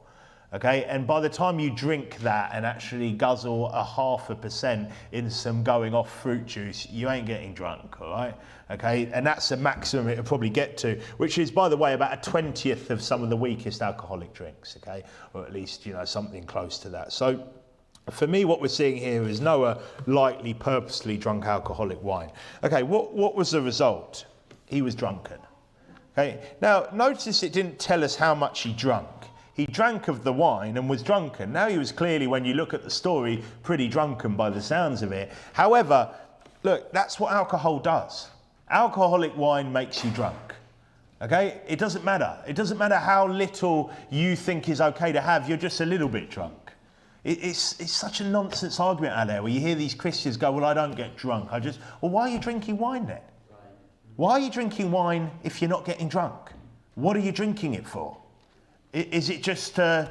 Okay, and by the time you drink that and actually guzzle a 0.5% in some going off fruit juice, you ain't getting drunk, all right? Okay, and that's the maximum it'll probably get to, which is, by the way, about a 20th of some of the weakest alcoholic drinks, okay? Or at least, something close to that. So for me, what we're seeing here is Noah likely purposely drunk alcoholic wine. Okay, what was the result? He was drunken. Okay, now notice it didn't tell us how much he drank. He drank of the wine and was drunken. Now he was clearly, when you look at the story, pretty drunken by the sounds of it. However, look, that's what alcohol does. Alcoholic wine makes you drunk. Okay? It doesn't matter. It doesn't matter how little you think is okay to have. You're just a little bit drunk. It's such a nonsense argument out there where you hear these Christians go, well, I don't get drunk. Well, why are you drinking wine then? Why are you drinking wine if you're not getting drunk? What are you drinking it for? Is it just the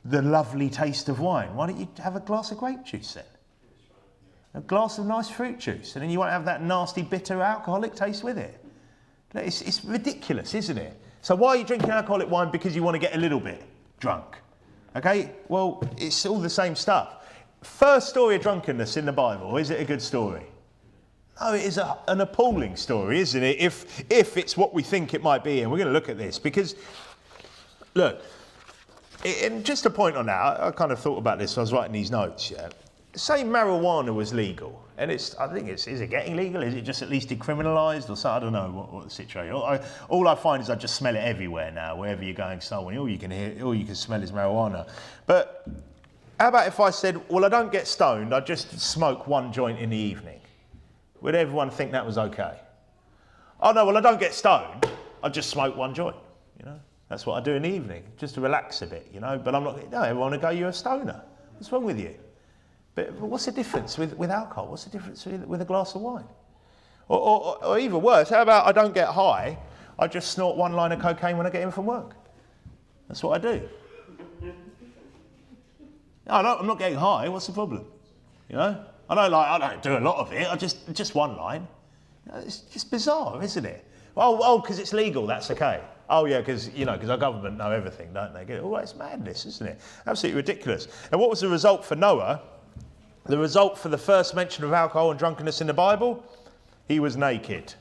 lovely taste of wine? Why don't you have a glass of grape juice then? A glass of nice fruit juice, and then you won't have that nasty, bitter, alcoholic taste with it. It's ridiculous, isn't it? So why are you drinking alcoholic wine? Because you want to get a little bit drunk. Okay? Well, it's all the same stuff. First story of drunkenness in the Bible, is it a good story? No, it is an appalling story, isn't it? If it's what we think it might be, and we're going to look at this because, look, and just a point on that, I kind of thought about this when I was writing these notes. Yeah, say marijuana was legal, and is it getting legal? Is it just at least decriminalised or so? I don't know what the situation. All I find is I just smell it everywhere now, wherever you're going, somewhere. All you can smell is marijuana. But how about if I said, well, I don't get stoned, I just smoke one joint in the evening? Would everyone think that was okay? Oh no, well, I don't get stoned, I just smoke one joint, you know? That's what I do in the evening, just to relax a bit, you know? But I'm not, no, everyone will go, you're a stoner. What's wrong with you? But what's the difference with alcohol? What's the difference with a glass of wine? Or even worse, how about I don't get high, I just snort one line of cocaine when I get in from work? That's what I do. No, I'm not getting high, what's the problem? You know? I don't do a lot of it, I just one line. You know, it's just bizarre, isn't it? Oh, because it's legal, that's okay. Oh yeah, because our government know everything, don't they? Oh, it's madness, isn't it? Absolutely ridiculous. And what was the result for Noah? The result for the first mention of alcohol and drunkenness in the Bible? He was naked.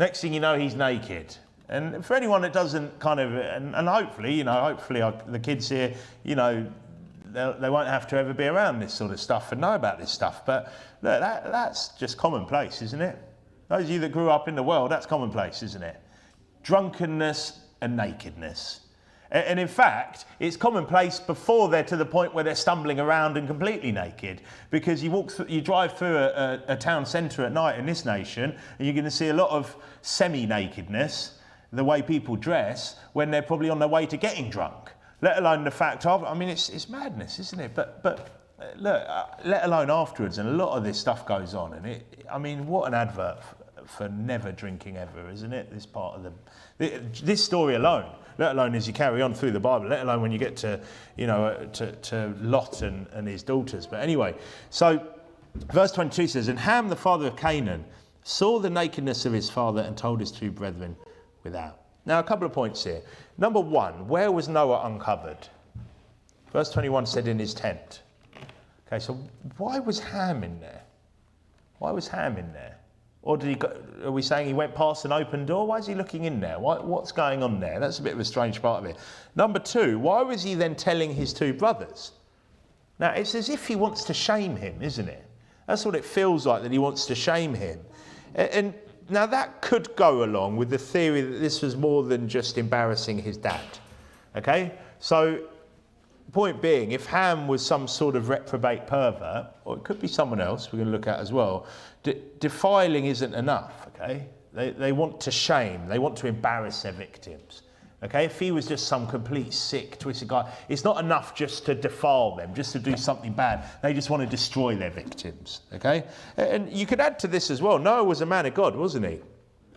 Next thing you know, he's naked. And for anyone that doesn't kind of, and hopefully the kids here, they won't have to ever be around this sort of stuff and know about this stuff. But look, that's just commonplace, isn't it? Those of you that grew up in the world, that's commonplace, isn't it? Drunkenness and nakedness. And in fact, it's commonplace before they're to the point where they're stumbling around and completely naked. Because you drive through a town centre at night in this nation, and you're going to see a lot of semi-nakedness, the way people dress, when they're probably on their way to getting drunk. Let alone the fact of, it's madness, isn't it? But look, let alone afterwards, and a lot of this stuff goes on. And what an advert for never drinking ever, isn't it? This part of this story alone, let alone as you carry on through the Bible, let alone when you get to, to Lot and his daughters. But anyway, so verse 22 says, and Ham, the father of Canaan, saw the nakedness of his father and told his two brethren without. Now, a couple of points here. Number one, where was Noah uncovered? Verse 21 said in his tent. Okay, so why was Ham in there? Why was Ham in there? Or are we saying he went past an open door? Why is he looking in there? What's going on there? That's a bit of a strange part of it. Number two, why was he then telling his two brothers? Now, it's as if he wants to shame him, isn't it? That's what it feels like, that he wants to shame him. And now that could go along with the theory that this was more than just embarrassing his dad. Okay? So, point being, if Ham was some sort of reprobate pervert, or it could be someone else we're going to look at as well, defiling isn't enough, okay? They want to shame, they want to embarrass their victims. Okay, if he was just some complete sick, twisted guy, it's not enough just to defile them, just to do something bad. They just want to destroy their victims. Okay, and you could add to this as well. Noah was a man of God, wasn't he?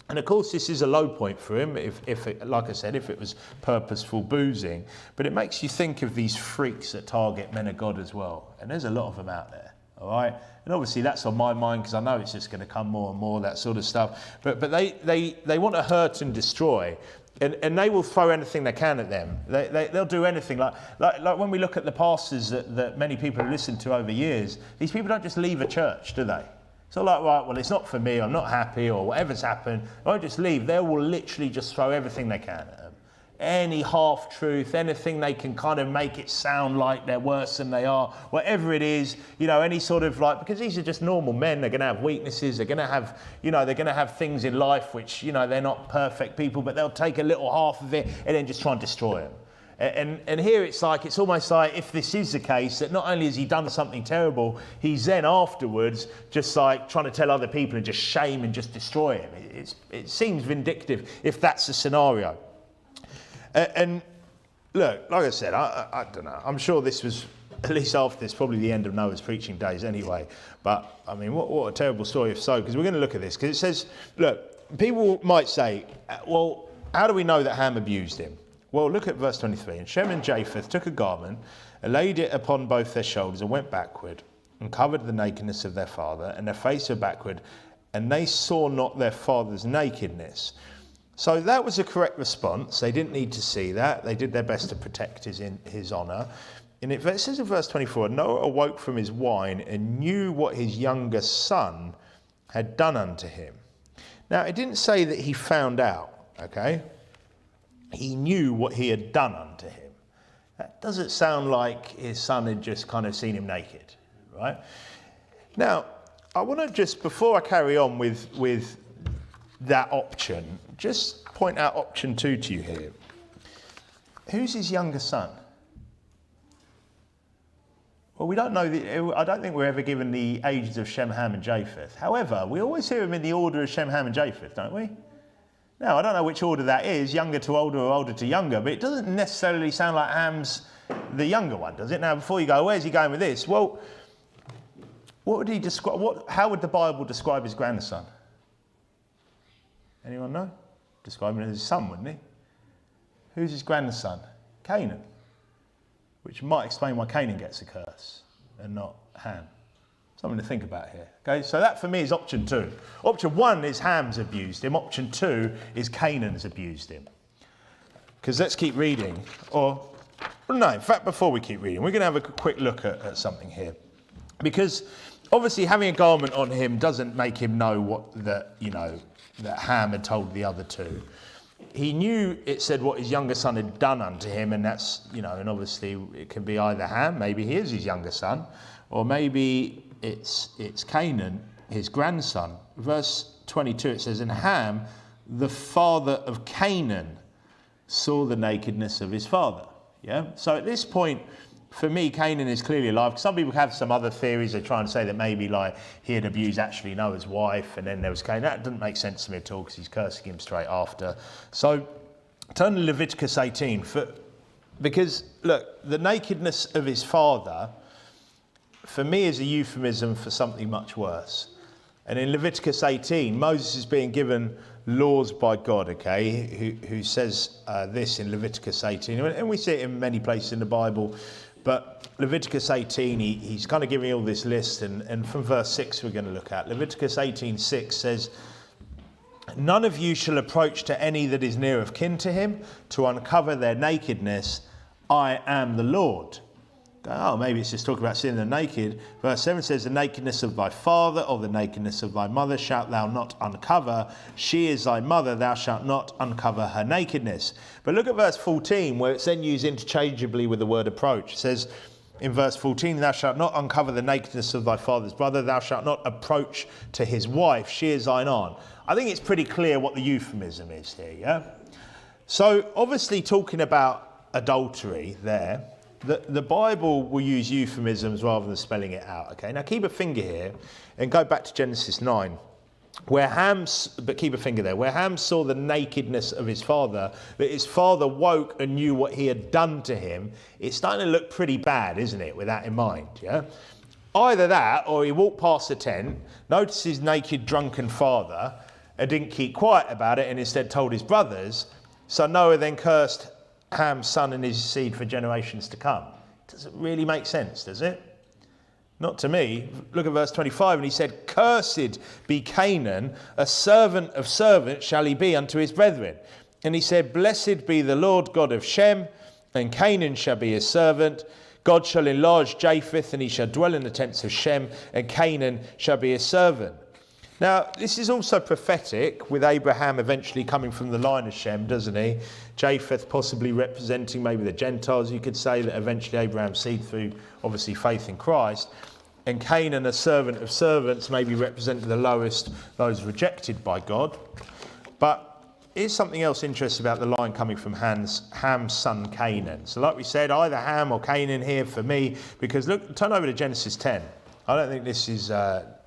And of course, this is a low point for him, if it, like I said, if it was purposeful boozing. But it makes you think of these freaks that target men of God as well. And there's a lot of them out there. All right, and obviously that's on my mind because I know it's just going to come more and more, that sort of stuff. But they want to hurt and destroy. And they will throw anything they can at them. They'll do anything. Like when we look at the pastors that many people have listened to over years, these people don't just leave a church, do they? It's not like, right, well, it's not for me, I'm not happy, or whatever's happened, I won't just leave. They will literally just throw everything they can at them. Any half-truth, anything they can kind of make it sound like they're worse than they are, whatever it is, any sort of because these are just normal men, they're going to have weaknesses, they're going to have, they're going to have things in life which, they're not perfect people, but they'll take a little half of it and then just try and destroy them. And here it's almost like if this is the case, that not only has he done something terrible, he's then afterwards just like trying to tell other people and just shame and just destroy him. It seems vindictive if that's the scenario. And look, like I said, I don't know. I'm sure this was, at least after this, probably the end of Noah's preaching days anyway. But, I mean, what a terrible story if so, because we're going to look at this. Because it says, look, people might say, well, how do we know that Ham abused him? Well, look at verse 23. And Shem and Japheth took a garment and laid it upon both their shoulders and went backward and covered the nakedness of their father, and their face were backward, and they saw not their father's nakedness. So that was a correct response. They didn't need to see that. They did their best to protect his honour. And it says in verse 24, Noah awoke from his wine and knew what his younger son had done unto him. Now, it didn't say that he found out, okay? He knew what he had done unto him. That doesn't sound like his son had just kind of seen him naked, right? Now, I want to just, before I carry on with that option, just point out option 2 to you here. Who's his younger son? Well, we don't know. I don't think we're ever given the ages of Shem, Ham and Japheth. However, we always hear them in the order of Shem, Ham and Japheth, don't we? Now, I don't know which order that is, younger to older or older to younger, but it doesn't necessarily sound like Ham's the younger one, does it? Now, before you go, where's he going with this? Well, what would he describe? How would the Bible describe his grandson? Anyone know? Describe him as his son, wouldn't he? Who's his grandson? Canaan. Which might explain why Canaan gets a curse and not Ham. Something to think about here. Okay, so that for me is option 2. Option 1 is Ham's abused him. Option 2 is Canaan's abused him. Because let's keep reading. Or, no, in fact, before we keep reading, we're going to have a quick look at something here. Because obviously having a garment on him doesn't make him know that Ham had told the other two. He knew, it said, what his younger son had done unto him, and that's, and obviously it can be either Ham, maybe he is his younger son, or maybe it's Canaan, his grandson. Verse 22, it says, and Ham, the father of Canaan, saw the nakedness of his father. Yeah. So at this point, for me, Canaan is clearly alive. Some people have some other theories. They try and say that maybe like he had abused actually Noah's wife, and then there was Canaan. That doesn't make sense to me at all because he's cursing him straight after. So turn to Leviticus 18, because look, the nakedness of his father, for me, is a euphemism for something much worse. And in Leviticus 18, Moses is being given laws by God, okay, who says this in Leviticus 18, and we see it in many places in the Bible. But Leviticus 18, he's kind of giving all this list, and from verse 6 we're going to look at. Leviticus 18:6 says, none of you shall approach to any that is near of kin to him to uncover their nakedness. I am the Lord. Oh, maybe it's just talking about seeing them naked. Verse 7 says, the nakedness of thy father or the nakedness of thy mother shalt thou not uncover. She is thy mother, thou shalt not uncover her nakedness. But look at verse 14, where it's then used interchangeably with the word approach. It says in verse 14, thou shalt not uncover the nakedness of thy father's brother, thou shalt not approach to his wife, she is thine aunt. I think it's pretty clear what the euphemism is here, yeah? So obviously talking about adultery there, the Bible will use euphemisms rather than spelling it out, okay? Now keep a finger here and go back to Genesis 9, where Ham saw the nakedness of his father, that his father woke and knew what he had done to him. It's starting to look pretty bad, isn't it, with that in mind, yeah? Either that, or he walked past the tent, noticed his naked, drunken father, and didn't keep quiet about it and instead told his brothers. So Noah then cursed Ham's son and his seed for generations to come. Doesn't really make sense, does it? Not to me. Look at verse 25, and he said, cursed be Canaan, a servant of servants shall he be unto his brethren. And he said, blessed be the Lord God of Shem, and Canaan shall be his servant. God shall enlarge Japheth, and he shall dwell in the tents of Shem, and Canaan shall be his servant. Now, this is also prophetic, with Abraham eventually coming from the line of Shem, doesn't he? Japheth possibly representing maybe the Gentiles, you could say, that eventually Abraham's seed through, obviously, faith in Christ. And Canaan, a servant of servants, maybe representing the lowest, those rejected by God. But here's something else interesting about the line coming from Ham's son Canaan. So like we said, either Ham or Canaan here for me, because look, turn over to Genesis 10. I don't think this is...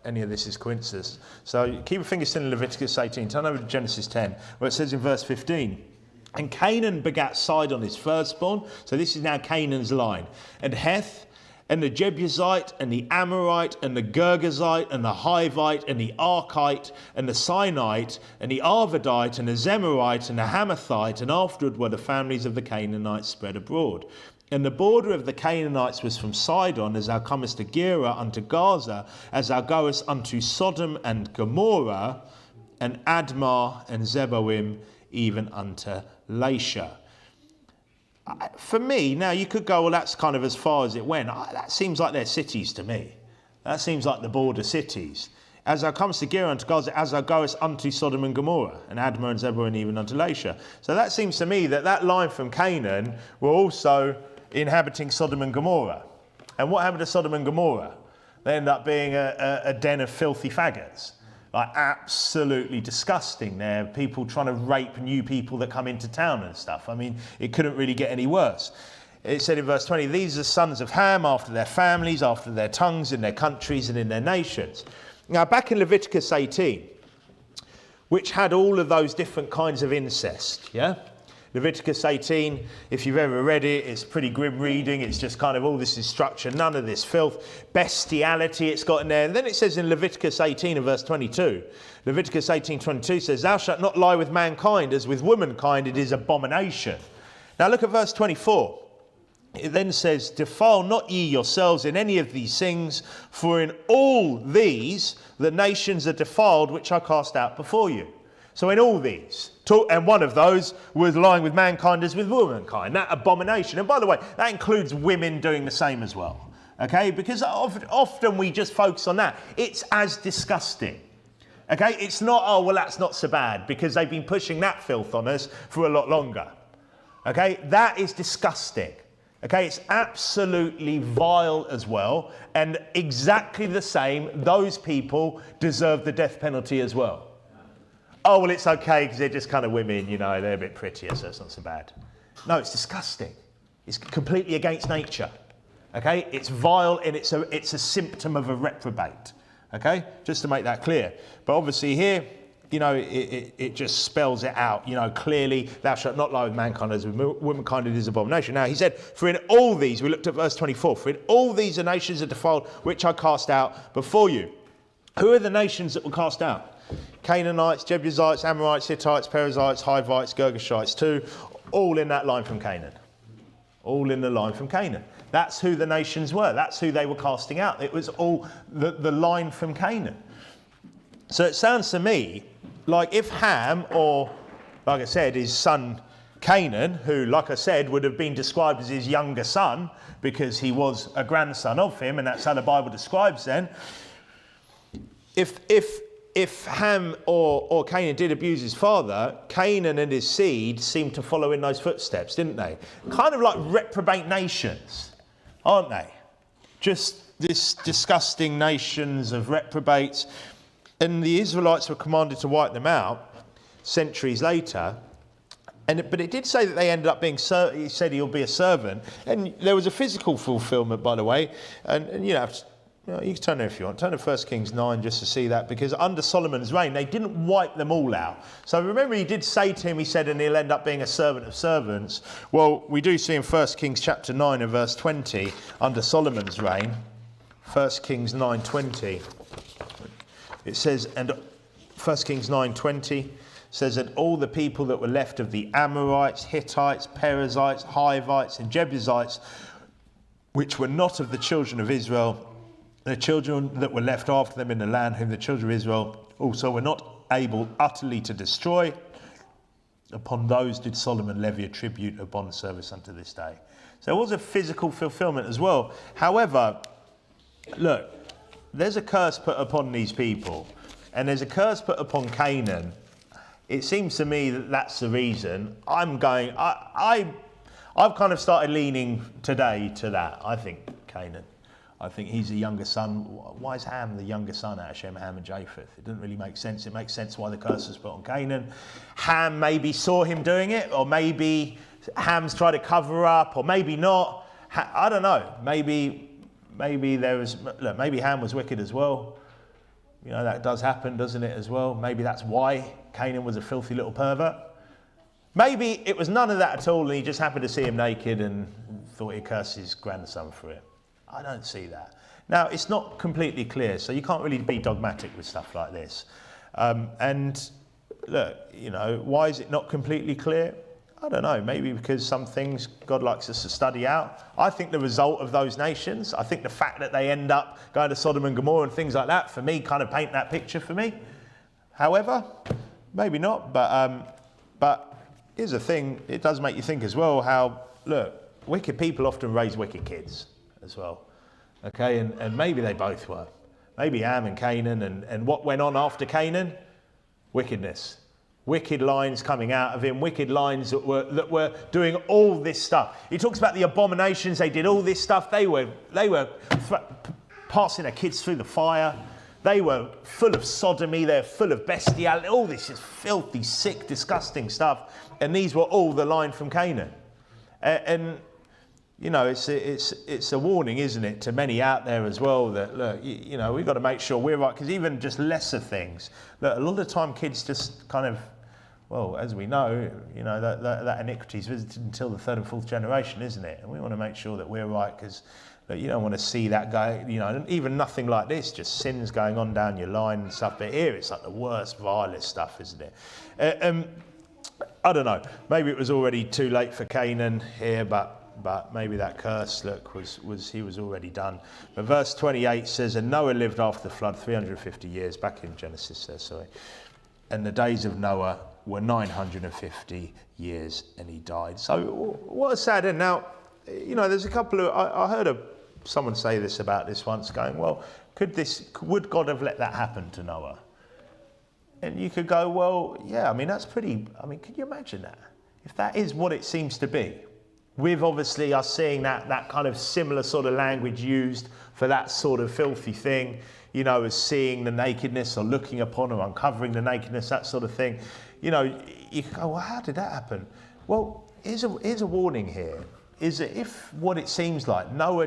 any of this is coincidence. So keep a finger still in Leviticus 18. Turn over to Genesis 10, where it says in verse 15, And Canaan begat Sidon his firstborn. So this is now Canaan's line. And Heth, and the Jebusite, and the Amorite, and the Girgazite, and the Hivite, and the Arkite, and the Sinite, and the Arvadite, and the Zemarite, and the Hamathite, and afterward were the families of the Canaanites spread abroad. And the border of the Canaanites was from Sidon, as thou comest to Gerar unto Gaza, as thou goest unto Sodom and Gomorrah, and Admah, and Zeboim, even unto Laisha. For me, now you could go, well, that's kind of as far as it went. That seems like they're cities to me. That seems like the border cities. As thou comest to Gerar unto Gaza, as thou goest unto Sodom and Gomorrah, and Admah and Zeboim, even unto Laisha. So that seems to me that line from Canaan were also inhabiting Sodom and Gomorrah. And what happened to Sodom and Gomorrah? They ended up being a den of filthy faggots. Like absolutely disgusting. There, people trying to rape new people that come into town and stuff. I mean, it couldn't really get any worse. It said in verse 20, these are the sons of Ham after their families, after their tongues, in their countries and in their nations. Now, back in Leviticus 18, which had all of those different kinds of incest, yeah? Leviticus 18, if you've ever read it, it's pretty grim reading. It's just kind of all this is structure, none of this filth, bestiality it's got in there. And then it says in Leviticus 18 and verse 22, Leviticus 18:22 says, thou shalt not lie with mankind, as with womankind it is abomination. Now look at verse 24. It then says, defile not ye yourselves in any of these things, for in all these the nations are defiled, which I cast out before you. So in all these, and one of those was lying with mankind as with womankind, that abomination. And by the way, that includes women doing the same as well. Okay, because often we just focus on that. It's as disgusting. Okay, it's not, oh, well, that's not so bad, because they've been pushing that filth on us for a lot longer. Okay, that is disgusting. Okay, it's absolutely vile as well. And exactly the same, those people deserve the death penalty as well. Oh, well, it's okay because they're just kind of women, you know, they're a bit prettier, so it's not so bad. No, it's disgusting. It's completely against nature. Okay, it's vile and it's a symptom of a reprobate. Okay, just to make that clear. But obviously here, you know, it just spells it out, you know, clearly, thou shalt not lie with mankind as with womankind, it is abomination. Now, he said, for in all these, we looked at verse 24, for in all these the nations are defiled, which I cast out before you. Who are the nations that were cast out? Canaanites, Jebusites, Amorites, Hittites, Perizzites, Hivites, Girgashites too, all in that line from Canaan. All in the line from Canaan. That's who the nations were. That's who they were casting out. It was all the line from Canaan. So it sounds to me like if Ham, or like I said, his son Canaan, who, like I said, would have been described as his younger son because he was a grandson of him, and that's how the Bible describes them. If Ham or Canaan did abuse his father, Canaan and his seed seemed to follow in those footsteps, didn't they? Kind of like reprobate nations, aren't they? Just this disgusting nations of reprobates. And the Israelites were commanded to wipe them out centuries later. But it did say that they ended up being, he said he'll be a servant. And there was a physical fulfillment, by the way. And you know, you can turn there if you want. Turn to 1 Kings 9 just to see that, because under Solomon's reign, they didn't wipe them all out. So remember, he did say to him, he said, and he'll end up being a servant of servants. Well, we do see in 1 Kings chapter 9 and verse 20, under Solomon's reign, 1 Kings 9:20, it says, and 1 Kings 9:20 says that all the people that were left of the Amorites, Hittites, Perizzites, Hivites, and Jebusites, which were not of the children of Israel, the children that were left after them in the land, whom the children of Israel also were not able utterly to destroy, upon those did Solomon levy a tribute of bond service unto this day. So there was a physical fulfillment as well. However, look, there's a curse put upon these people, and there's a curse put upon Canaan. It seems to me that that's the reason. I've kind of started leaning today to that. I think Canaan. I think he's the younger son. Why is Ham the younger son out of Shem, Ham and Japheth? It doesn't really make sense. It makes sense why the curse was put on Canaan. Ham maybe saw him doing it, or maybe Ham's tried to cover up, or maybe not. I don't know. Maybe there was. Look, maybe Ham was wicked as well. You know, that does happen, doesn't it, as well? Maybe that's why Canaan was a filthy little pervert. Maybe it was none of that at all and he just happened to see him naked and thought he'd curse his grandson for it. I don't see that. Now, it's not completely clear, so you can't really be dogmatic with stuff like this. And look, you know, why is it not completely clear? I don't know, maybe because some things God likes us to study out. I think the result of those nations, I think the fact that they end up going to Sodom and Gomorrah and things like that, for me, kind of paint that picture for me. However, maybe not, but here's the thing, it does make you think as well how, look, wicked people often raise wicked kids as well. Okay, and maybe they both were. Maybe Ham and Canaan, and what went on after Canaan? Wickedness. Wicked lines coming out of him, wicked lines that were doing all this stuff. He talks about the abominations, they did all this stuff. They were passing their kids through the fire. They were full of sodomy, they're full of bestiality. All this is filthy, sick, disgusting stuff. And these were all the line from Canaan. And you know, it's a warning, isn't it, to many out there as well that, look, you know, we've got to make sure we're right, because even just lesser things, look, a lot of the time kids just kind of, well, as we know, you know, that iniquity is visited until the third and fourth generation, isn't it? And we want to make sure that we're right, because you don't want to see that guy, you know, even nothing like this, just sins going on down your line and stuff. But here it's like the worst, vilest stuff, isn't it? I don't know. Maybe it was already too late for Canaan here, but maybe that curse, look, he was already done. But verse 28 says, and Noah lived after the flood 350 years, back in Genesis there, sorry. And the days of Noah were 950 years, and he died. So what a sad end. Now, you know, there's a couple of, I heard someone say this about this once, going, well, would God have let that happen to Noah? And you could go, well, yeah, I mean, that's pretty, I mean, can you imagine that? If that is what it seems to be, with obviously us seeing that kind of similar sort of language used for that sort of filthy thing, you know, as seeing the nakedness or looking upon or uncovering the nakedness, that sort of thing. You know, you can go, well, how did that happen? Well, here's a warning here, is that if what it seems like, Noah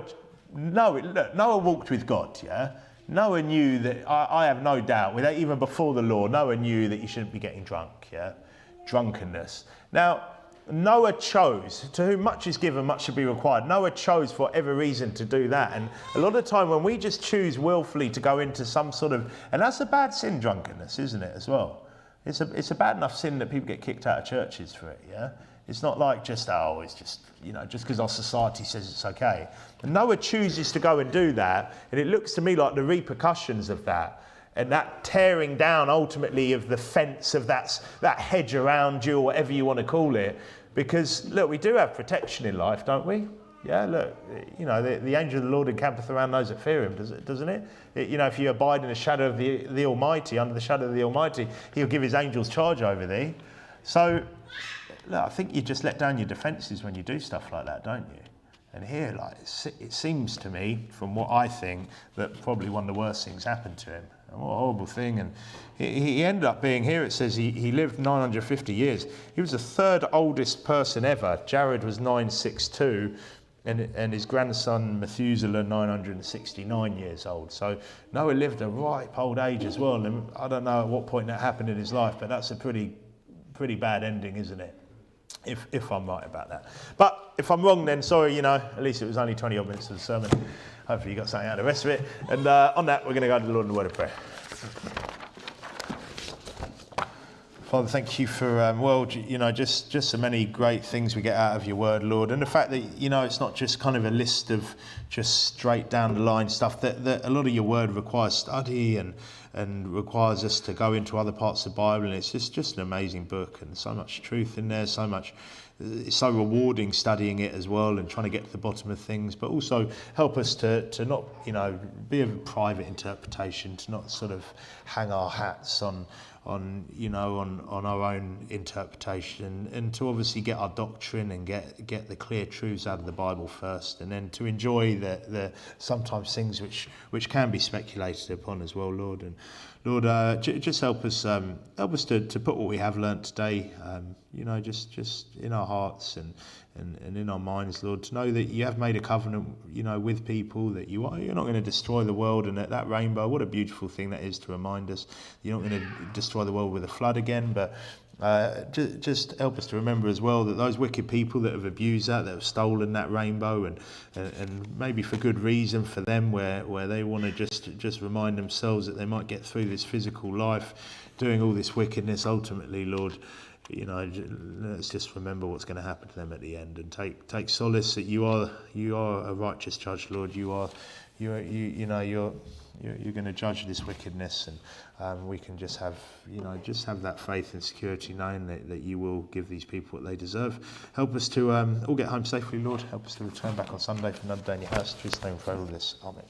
walked with God, yeah? Noah knew that, I have no doubt, with even before the law, Noah knew that you shouldn't be getting drunk, yeah? Drunkenness. Now, Noah chose, to whom much is given, much should be required. Noah chose for whatever reason to do that. And a lot of the time when we just choose willfully to go into some sort of, and that's a bad sin, drunkenness, isn't it, as well? It's a bad enough sin that people get kicked out of churches for it, yeah? It's not like just, oh, it's just, you know, just because our society says it's okay. And Noah chooses to go and do that, and it looks to me like the repercussions of that, and that tearing down ultimately of the fence of that hedge around you, or whatever you want to call it, because, look, we do have protection in life, don't we? Yeah, look, you know, the angel of the Lord encampeth around those that fear him, doesn't it? You know, if you abide in the shadow of the Almighty, under the shadow of the Almighty, he'll give his angels charge over thee. So, look, I think you just let down your defences when you do stuff like that, don't you? And here, like, it seems to me, from what I think, that probably one of the worst things happened to him. And what a horrible thing. And he ended up being, here it says he lived 950 years. He was the third oldest person ever. Jared was 962, and his grandson Methuselah 969 years old. So Noah lived a ripe old age as well. And I don't know at what point that happened in his life, but that's a pretty bad ending, isn't it? If I'm right about that. But if I'm wrong, then sorry, you know, at least it was only 20 odd minutes of the sermon. Hopefully you got something out of the rest of it. And on that, we're going to go to the Lord in a word of prayer. Father, thank you for, you know, just so many great things we get out of your word, Lord. And the fact that, you know, it's not just kind of a list of just straight down the line stuff, that a lot of your word requires study and requires us to go into other parts of the Bible. And it's just an amazing book, and so much truth in there, so much. It's so rewarding studying it as well and trying to get to the bottom of things, but also help us to not, you know, be a private interpretation, to not sort of hang our hats on our own interpretation, and to obviously get our doctrine and get the clear truths out of the Bible first, and then to enjoy the sometimes things which can be speculated upon as well, Lord. And Lord, just help us to put what we have learnt today, you know, just in our hearts and in our minds, Lord, to know that you have made a covenant, you know, with people, that you're not going to destroy the world. And that rainbow, what a beautiful thing that is to remind us. You're not going to destroy the world with a flood again, but Just help us to remember as well that those wicked people that have abused that have stolen that rainbow, and maybe for good reason for them, where they want to just remind themselves that they might get through this physical life doing all this wickedness. Ultimately, Lord, let's just remember what's going to happen to them at the end, and take solace that you are a righteous judge, Lord. You're going to judge this wickedness, and we can just have that faith and security, knowing that you will give these people what they deserve. Help us to all get home safely, Lord. Help us to return back on Sunday for another day in your house. In Jesus' name we pray all this. Amen.